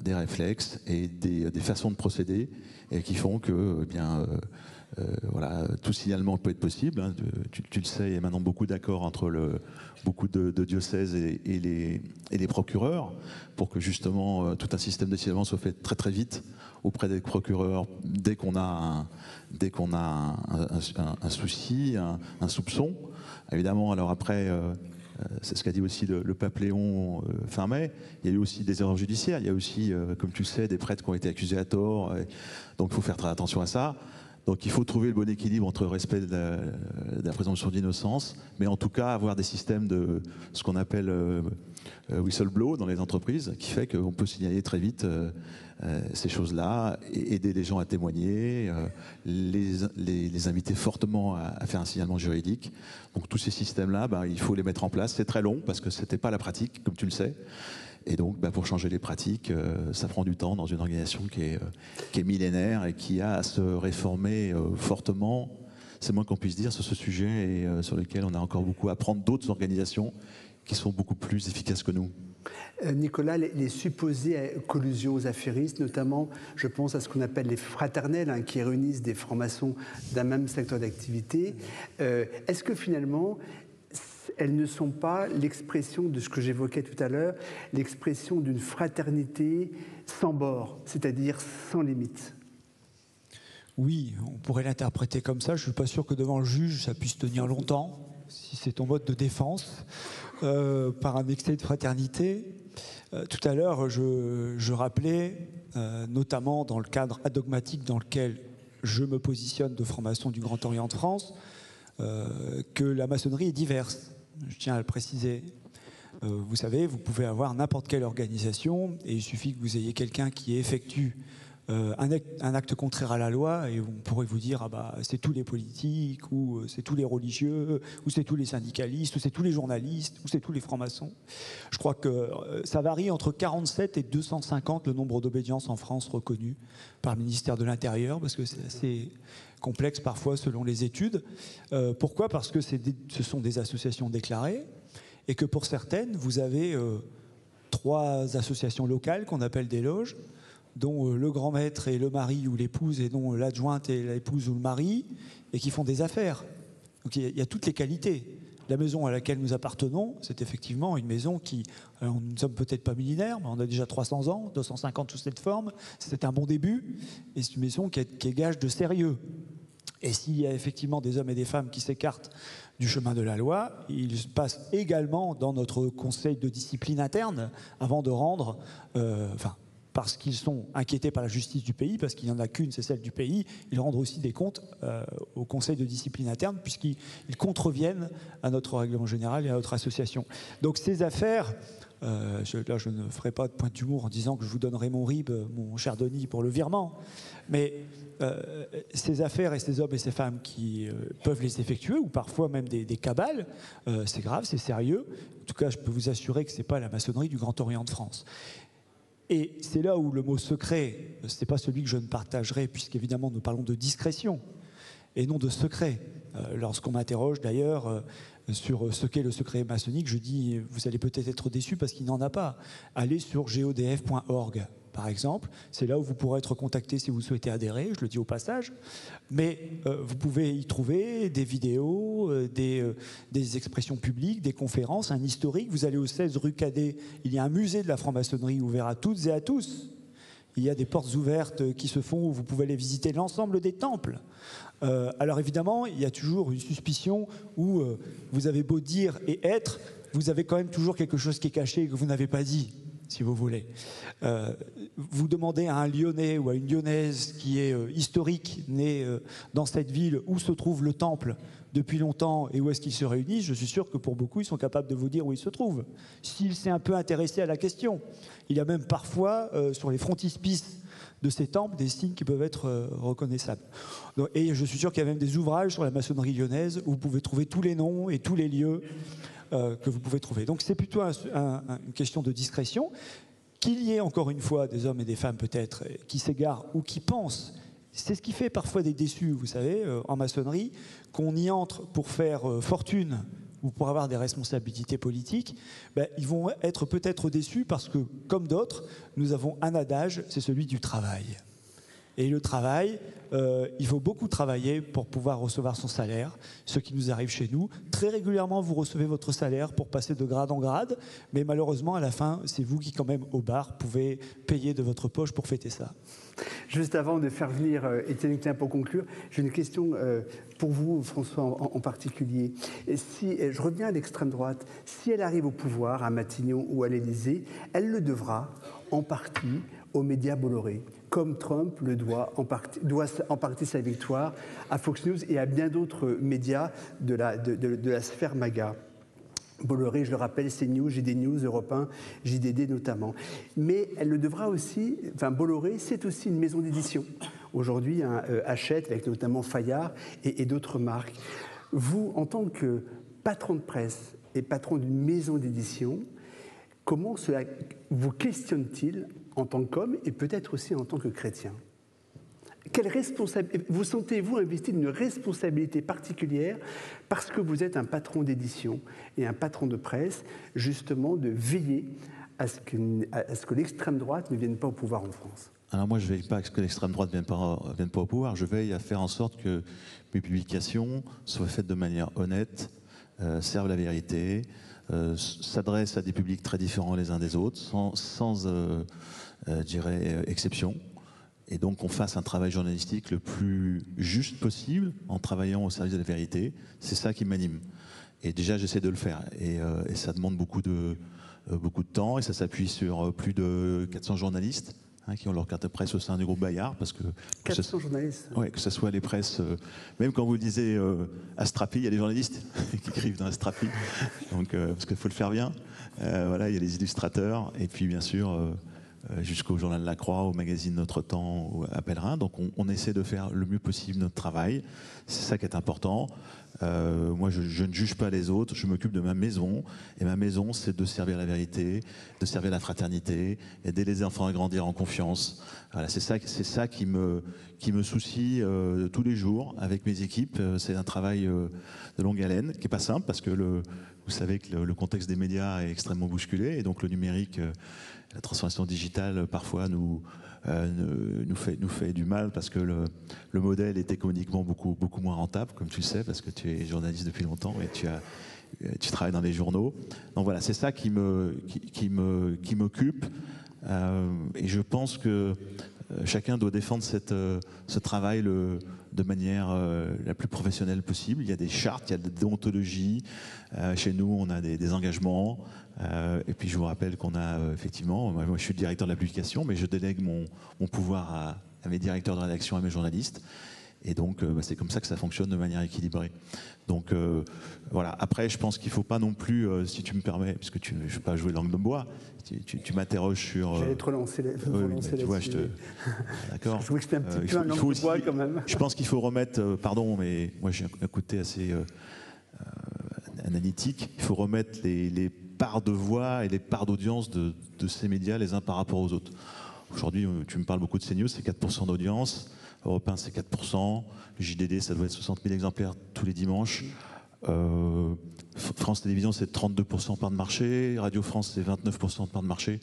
des réflexes et des façons de procéder et qui font que voilà, tout signalement peut être possible. Hein. Tu le sais, il y a maintenant beaucoup d'accords entre beaucoup de diocèses et les procureurs pour que justement tout un système de signalement soit fait très très vite auprès des procureurs dès qu'on a un souci, un soupçon. Évidemment, alors après, c'est ce qu'a dit aussi le pape Léon fin mai, il y a eu aussi des erreurs judiciaires, il y a aussi, comme tu le sais, des prêtres qui ont été accusés à tort, donc il faut faire très attention à ça. Donc il faut trouver le bon équilibre entre le respect de la présomption d'innocence, mais en tout cas avoir des systèmes de ce qu'on appelle whistleblow dans les entreprises, qui fait qu'on peut signaler très vite ces choses-là, et aider les gens à témoigner, les inviter fortement à faire un signalement juridique. Donc tous ces systèmes-là, il faut les mettre en place. C'est très long parce que ce n'était pas la pratique, comme tu le sais. Et donc, pour changer les pratiques, ça prend du temps dans une organisation qui est millénaire et qui a à se réformer fortement. C'est moins qu'on puisse dire sur ce sujet et sur lequel on a encore beaucoup à apprendre d'autres organisations qui sont beaucoup plus efficaces que nous. Nicolas, les supposées collusions affairistes, notamment, je pense à ce qu'on appelle les fraternelles, hein, qui réunissent des francs-maçons d'un même secteur d'activité. Est-ce que finalement, elles ne sont pas l'expression de ce que j'évoquais tout à l'heure, l'expression d'une fraternité sans bord, c'est-à-dire sans limite? Oui, on pourrait l'interpréter comme ça. Je ne suis pas sûr que devant le juge, ça puisse tenir longtemps, si c'est ton mode de défense, par un excès de fraternité. Tout à l'heure, je rappelais, notamment dans le cadre adogmatique dans lequel je me positionne de franc-maçon du Grand Orient de France, que la maçonnerie est diverse. Je tiens à le préciser. Vous savez, vous pouvez avoir n'importe quelle organisation et il suffit que vous ayez quelqu'un qui effectue un acte contraire à la loi et on pourrait vous dire c'est tous les politiques ou c'est tous les religieux ou c'est tous les syndicalistes ou c'est tous les journalistes ou c'est tous les francs-maçons. Je crois que ça varie entre 47 et 250 le nombre d'obédiences en France reconnues par le ministère de l'Intérieur parce que c'est assez complexe parfois selon les études. Pourquoi ? Parce que ce sont des associations déclarées et que pour certaines, vous avez 3 associations locales qu'on appelle des loges, dont le grand maître et le mari ou l'épouse et dont l'adjointe et l'épouse ou le mari, et qui font des affaires. Donc il y a toutes les qualités. La maison à laquelle nous appartenons, c'est effectivement une maison qui, alors nous ne sommes peut-être pas millénaires, mais on a déjà 300 ans, 250 sous cette forme, c'est un bon début, et c'est une maison qui est gage de sérieux. Et s'il y a effectivement des hommes et des femmes qui s'écartent du chemin de la loi, ils passent également dans notre conseil de discipline interne avant de rendre... parce qu'ils sont inquiétés par la justice du pays, parce qu'il n'y en a qu'une, c'est celle du pays, ils rendent aussi des comptes au Conseil de discipline interne, puisqu'ils contreviennent à notre règlement général et à notre association. Donc ces affaires, là je ne ferai pas de pointe d'humour en disant que je vous donnerai mon RIB, mon cher Denis, pour le virement, mais ces affaires et ces hommes et ces femmes qui peuvent les effectuer, ou parfois même des cabales, c'est grave, c'est sérieux. En tout cas, je peux vous assurer que ce n'est pas la maçonnerie du Grand Orient de France. Et c'est là où le mot secret, ce n'est pas celui que je ne partagerai, puisqu'évidemment nous parlons de discrétion. et non de secret. Lorsqu'on m'interroge d'ailleurs sur ce qu'est le secret maçonnique, je dis, vous allez peut-être être déçus parce qu'il n'en a pas. Allez sur godf.org. Par exemple, c'est là où vous pourrez être contacté si vous souhaitez adhérer, je le dis au passage, mais vous pouvez y trouver des vidéos, des expressions publiques, des conférences, un historique. Vous allez au 16 rue Cadet, il y a un musée de la franc-maçonnerie ouvert à toutes et à tous. Il y a des portes ouvertes qui se font où vous pouvez aller visiter l'ensemble des temples. Alors évidemment, il y a toujours une suspicion où vous avez beau dire et être, vous avez quand même toujours quelque chose qui est caché et que vous n'avez pas dit, si vous voulez. Vous demandez à un Lyonnais ou à une Lyonnaise qui est historique, né dans cette ville, où se trouve le temple depuis longtemps et où est-ce qu'ils se réunissent, je suis sûr que pour beaucoup, ils sont capables de vous dire où il se trouve, s'il s'est un peu intéressé à la question. Il y a même parfois, sur les frontispices de ces temples, des signes qui peuvent être reconnaissables. Et je suis sûr qu'il y a même des ouvrages sur la maçonnerie lyonnaise où vous pouvez trouver tous les noms et tous les lieux que vous pouvez trouver. Donc c'est plutôt une question de discrétion. Qu'il y ait encore une fois des hommes et des femmes peut-être qui s'égarent ou qui pensent, c'est ce qui fait parfois des déçus, vous savez, en maçonnerie, qu'on y entre pour faire fortune ou pour avoir des responsabilités politiques, ils vont être peut-être déçus parce que, comme d'autres, nous avons un adage, c'est celui du travail. Et le travail, il faut beaucoup travailler pour pouvoir recevoir son salaire, ce qui nous arrive chez nous. Très régulièrement, vous recevez votre salaire pour passer de grade en grade, mais malheureusement, à la fin, c'est vous qui, quand même, au bar, pouvez payer de votre poche pour fêter ça. Juste avant de faire venir Étienne Klein pour conclure, j'ai une question pour vous, François, en particulier. Et si, je reviens à l'extrême droite. Si elle arrive au pouvoir, à Matignon ou à l'Élysée, elle le devra, en partie, aux médias Bolloré, comme Trump le doit en partie sa victoire à Fox News et à bien d'autres médias de la sphère MAGA. Bolloré, je le rappelle, CNews, JD News, Europe 1, JDD notamment. Mais elle le devra aussi, Bolloré, c'est aussi une maison d'édition. Aujourd'hui, Hachette, avec notamment Fayard et d'autres marques. Vous, en tant que patron de presse et patron d'une maison d'édition, comment cela vous questionne-t-il en tant qu'homme et peut-être aussi en tant que chrétien? Vous sentez-vous investi d'une responsabilité particulière parce que vous êtes un patron d'édition et un patron de presse, justement de veiller à ce que l'extrême droite ne vienne pas au pouvoir en France? Alors moi, je ne veille pas à ce que l'extrême droite ne vienne pas au pouvoir, je veille à faire en sorte que mes publications soient faites de manière honnête, servent la vérité, s'adressent à des publics très différents les uns des autres, sans je dirais, exception. Et donc qu'on fasse un travail journalistique le plus juste possible en travaillant au service de la vérité. C'est ça qui m'anime. Et déjà, j'essaie de le faire. Et ça demande beaucoup de temps. Et ça s'appuie sur plus de 400 journalistes qui ont leur carte de presse au sein du groupe Bayard. Parce que 400 journalistes. Oui, que ce soit les presses. Même quand vous le disiez Astrapi, il y a des journalistes qui écrivent dans Astrapi. Donc, parce qu'il faut le faire bien. Voilà, il y a les illustrateurs. Et puis, bien sûr... jusqu'au Journal de la Croix, au magazine Notre Temps, ou à Pèlerin. Donc on essaie de faire le mieux possible notre travail. C'est ça qui est important. Moi, je ne juge pas les autres, je m'occupe de ma maison. Et ma maison, c'est de servir la vérité, de servir la fraternité, aider les enfants à grandir en confiance. Voilà, c'est ça qui me soucie tous les jours avec mes équipes. C'est un travail de longue haleine, qui n'est pas simple, parce que vous savez que le contexte des médias est extrêmement bousculé, et donc le numérique... La transformation digitale, parfois, nous fait du mal parce que le modèle est économiquement beaucoup moins rentable, comme tu le sais, parce que tu es journaliste depuis longtemps et tu travailles dans les journaux. Donc voilà, c'est ça qui m'occupe. Et je pense que chacun doit défendre ce travail de manière la plus professionnelle possible. Il y a des chartes, il y a des déontologies. Chez nous, on a des engagements. Et puis je vous rappelle qu'on a effectivement, moi je suis le directeur de la publication, mais je délègue mon pouvoir à mes directeurs de rédaction, à mes journalistes. Et donc c'est comme ça que ça fonctionne de manière équilibrée. Donc voilà, après je pense qu'il ne faut pas non plus, si tu me permets, puisque je ne vais pas jouer langue de bois, tu m'interroges sur... J'allais te relancer là-dessus. Tu vois, d'accord. Je trouvais que c'était un petit peu un langue de bois quand même. Je pense qu'il faut remettre, pardon, mais moi j'ai un côté assez analytique, il faut remettre les parts de voix et les parts d'audience de ces médias les uns par rapport aux autres. Aujourd'hui, tu me parles beaucoup de CNews, c'est 4% d'audience. Europe 1, c'est 4%. JDD, ça doit être 60 000 exemplaires tous les dimanches. France Télévisions, c'est 32% de part de marché. Radio France, c'est 29% de part de marché.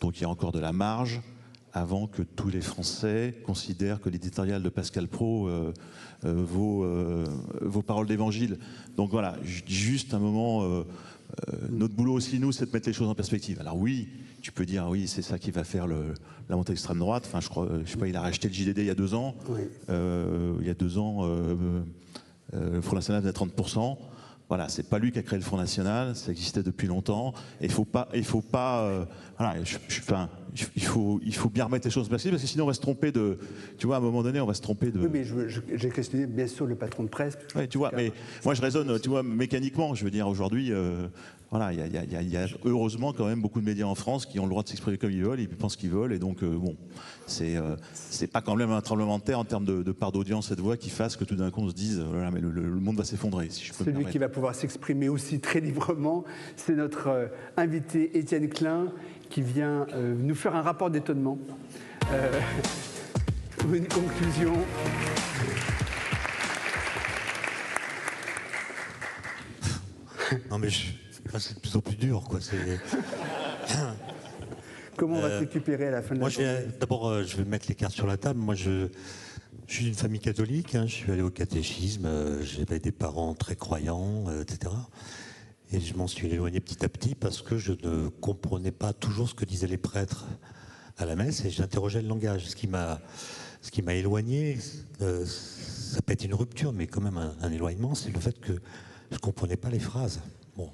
Donc il y a encore de la marge avant que tous les Français considèrent que l'éditorial de Pascal Praud vaut parole d'évangile. Donc voilà, juste un moment, notre boulot aussi, nous, c'est de mettre les choses en perspective. Alors oui, tu peux dire, oui, c'est ça qui va faire la montée extrême droite. Enfin, je sais pas, il a racheté le JDD il y a 2 ans. Oui. Il y a 2 ans, le Front National faisait 30%. Voilà, c'est pas lui qui a créé le Front National, ça existait depuis longtemps. Et il faut pas, voilà, il faut bien remettre les choses en perspective parce que sinon on va se tromper de, tu vois, à un moment donné, on va se tromper de. Oui, mais j'ai questionné bien sûr le patron de presse. Oui, tu vois, mais moi je raisonne, tu vois, mécaniquement. Je veux dire, aujourd'hui, voilà, il y a heureusement quand même beaucoup de médias en France qui ont le droit de s'exprimer comme ils veulent, ils pensent qu'ils veulent, et donc bon, c'est pas quand même un tremblement de terre en termes de part d'audience et de voix qui fasse que tout d'un coup on se dise, oh là là, mais le monde va s'effondrer, si je peux me permettre. Celui qui va pouvoir s'exprimer aussi très librement, c'est notre invité Étienne Klein, qui vient nous faire un rapport d'étonnement, une conclusion. Non mais c'est de plus en plus dur, quoi. Comment on va se récupérer à la fin de la journée ? D'abord, je vais mettre les cartes sur la table. Moi, je suis d'une famille catholique, hein, je suis allé au catéchisme, j'avais des parents très croyants, etc. Et je m'en suis éloigné petit à petit parce que je ne comprenais pas toujours ce que disaient les prêtres à la messe et j'interrogeais le langage. Ce qui m'a éloigné, ça peut être une rupture, mais quand même un éloignement, c'est le fait que je ne comprenais pas les phrases. Bon.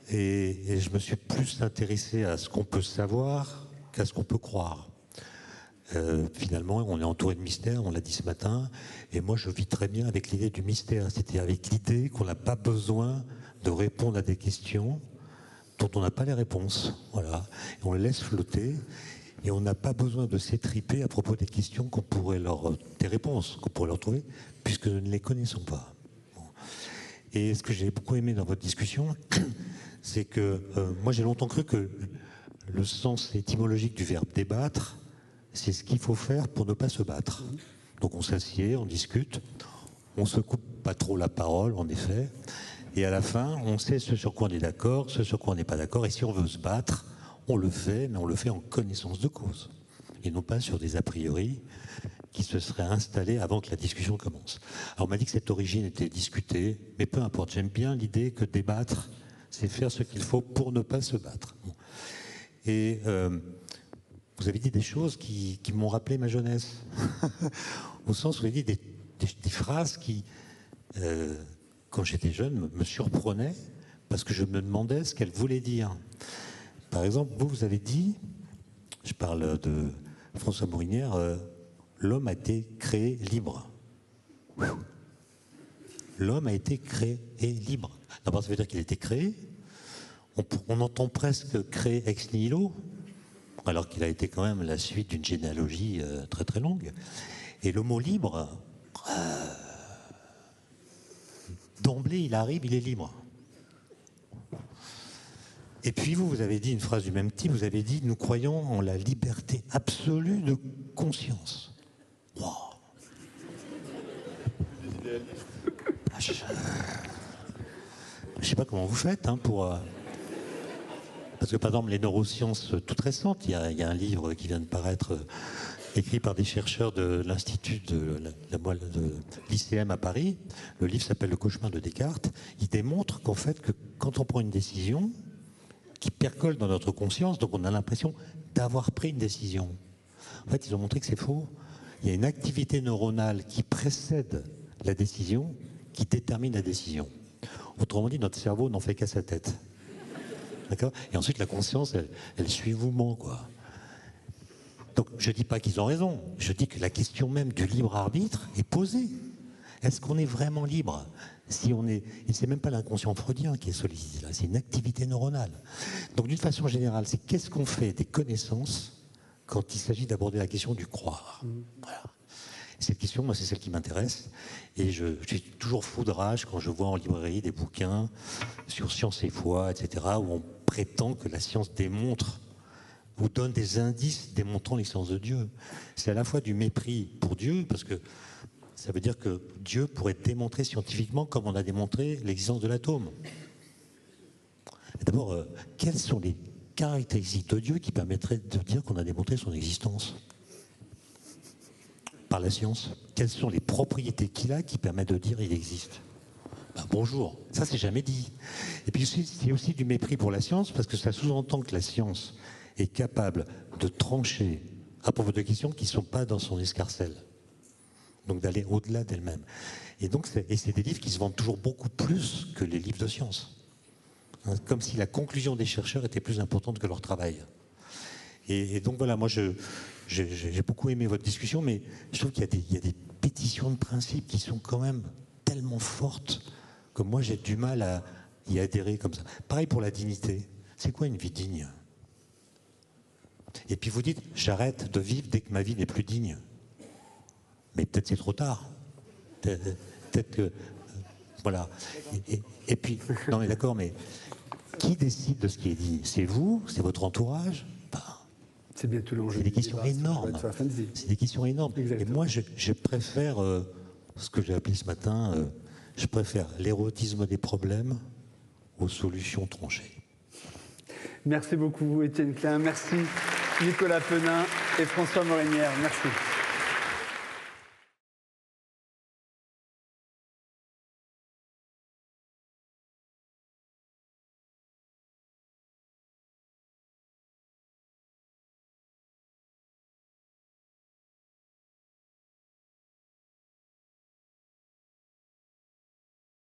Et je me suis plus intéressé à ce qu'on peut savoir qu'à ce qu'on peut croire. Finalement, on est entouré de mystères, on l'a dit ce matin, et moi je vis très bien avec l'idée du mystère, c'est-à-dire avec l'idée qu'on n'a pas besoin de répondre à des questions dont on n'a pas les réponses. Voilà. Et on les laisse flotter, et on n'a pas besoin de s'étriper à propos des questions des réponses qu'on pourrait leur trouver, puisque nous ne les connaissons pas. Bon. Et ce que j'ai beaucoup aimé dans votre discussion, c'est que moi j'ai longtemps cru que le sens étymologique du verbe débattre, c'est ce qu'il faut faire pour ne pas se battre. Donc on s'assied, on discute, on se coupe pas trop la parole, en effet, et à la fin, on sait ce sur quoi on est d'accord, ce sur quoi on n'est pas d'accord, et si on veut se battre, on le fait, mais on le fait en connaissance de cause, et non pas sur des a priori qui se seraient installés avant que la discussion commence. Alors on m'a dit que cette origine était discutée, mais peu importe, j'aime bien l'idée que débattre, c'est faire ce qu'il faut pour ne pas se battre. Et vous avez dit des choses qui m'ont rappelé ma jeunesse, au sens où vous avez dit des phrases qui, quand j'étais jeune, me surprenaient parce que je me demandais ce qu'elles voulaient dire. Par exemple, vous avez dit, je parle de François Morinière, l'homme a été créé libre. L'homme a été créé libre. D'abord, ça veut dire qu'il a été créé. On entend presque créé ex nihilo, alors qu'il a été quand même la suite d'une généalogie très très longue. Et le mot libre, d'emblée, il arrive, il est libre. Et puis vous avez dit une phrase du même type, vous avez dit « Nous croyons en la liberté absolue de conscience ». Wow. Je ne sais pas comment vous faites pour... Parce que par exemple, les neurosciences toutes récentes, il y a un livre qui vient de paraître, écrit par des chercheurs de l'Institut de l'ICM à Paris. Le livre s'appelle Le cauchemar de Descartes. Il démontre qu'en fait, que quand on prend une décision qui percole dans notre conscience, donc on a l'impression d'avoir pris une décision. En fait, ils ont montré que c'est faux. Il y a une activité neuronale qui précède la décision, qui détermine la décision. Autrement dit, notre cerveau n'en fait qu'à sa tête. D'accord ? Et ensuite, la conscience, elle suit le mouvement, quoi. Donc, je ne dis pas qu'ils ont raison. Je dis que la question même du libre arbitre est posée. Est-ce qu'on est vraiment libre ? Si on est, et c'est même pas l'inconscient freudien qui est sollicité là, c'est une activité neuronale. Donc, d'une façon générale, c'est qu'est-ce qu'on fait des connaissances quand il s'agit d'aborder la question du croire ? Voilà. Cette question, moi, c'est celle qui m'intéresse. Et je suis toujours fou de rage quand je vois en librairie des bouquins sur science et foi, etc., où on prétend que la science démontre ou donne des indices démontrant l'existence de Dieu. C'est à la fois du mépris pour Dieu, parce que ça veut dire que Dieu pourrait démontrer scientifiquement comme on a démontré l'existence de l'atome. D'abord, quelles sont les caractéristiques de Dieu qui permettraient de dire qu'on a démontré son existence par la science? Quelles sont les propriétés qu'il a qui permettent de dire qu'il existe? Bonjour, ça c'est jamais dit. Et puis c'est aussi du mépris pour la science, parce que ça sous-entend que la science est capable de trancher à propos de questions qui ne sont pas dans son escarcelle. Donc d'aller au-delà d'elle-même. Et donc c'est des livres qui se vendent toujours beaucoup plus que les livres de science. Comme si la conclusion des chercheurs était plus importante que leur travail. Et donc voilà, moi j'ai beaucoup aimé votre discussion, mais je trouve qu'il y a des pétitions de principe qui sont quand même tellement fortes que moi j'ai du mal à y adhérer comme ça. Pareil pour la dignité. C'est quoi une vie digne? Et puis vous dites, j'arrête de vivre dès que ma vie n'est plus digne. Mais peut-être c'est trop tard. Peut-être que... voilà. Et puis, non mais d'accord, mais qui décide de ce qui est digne? C'est vous? C'est votre entourage? C'est bien tout l'enjeu. C'est des questions énormes. C'est des questions énormes. Exactement. Et moi, je préfère ce que j'ai appelé ce matin, je préfère l'érotisme des problèmes aux solutions tranchées. Merci beaucoup, Étienne Klein. Merci, Nicolas Penin et François Morinière. Merci.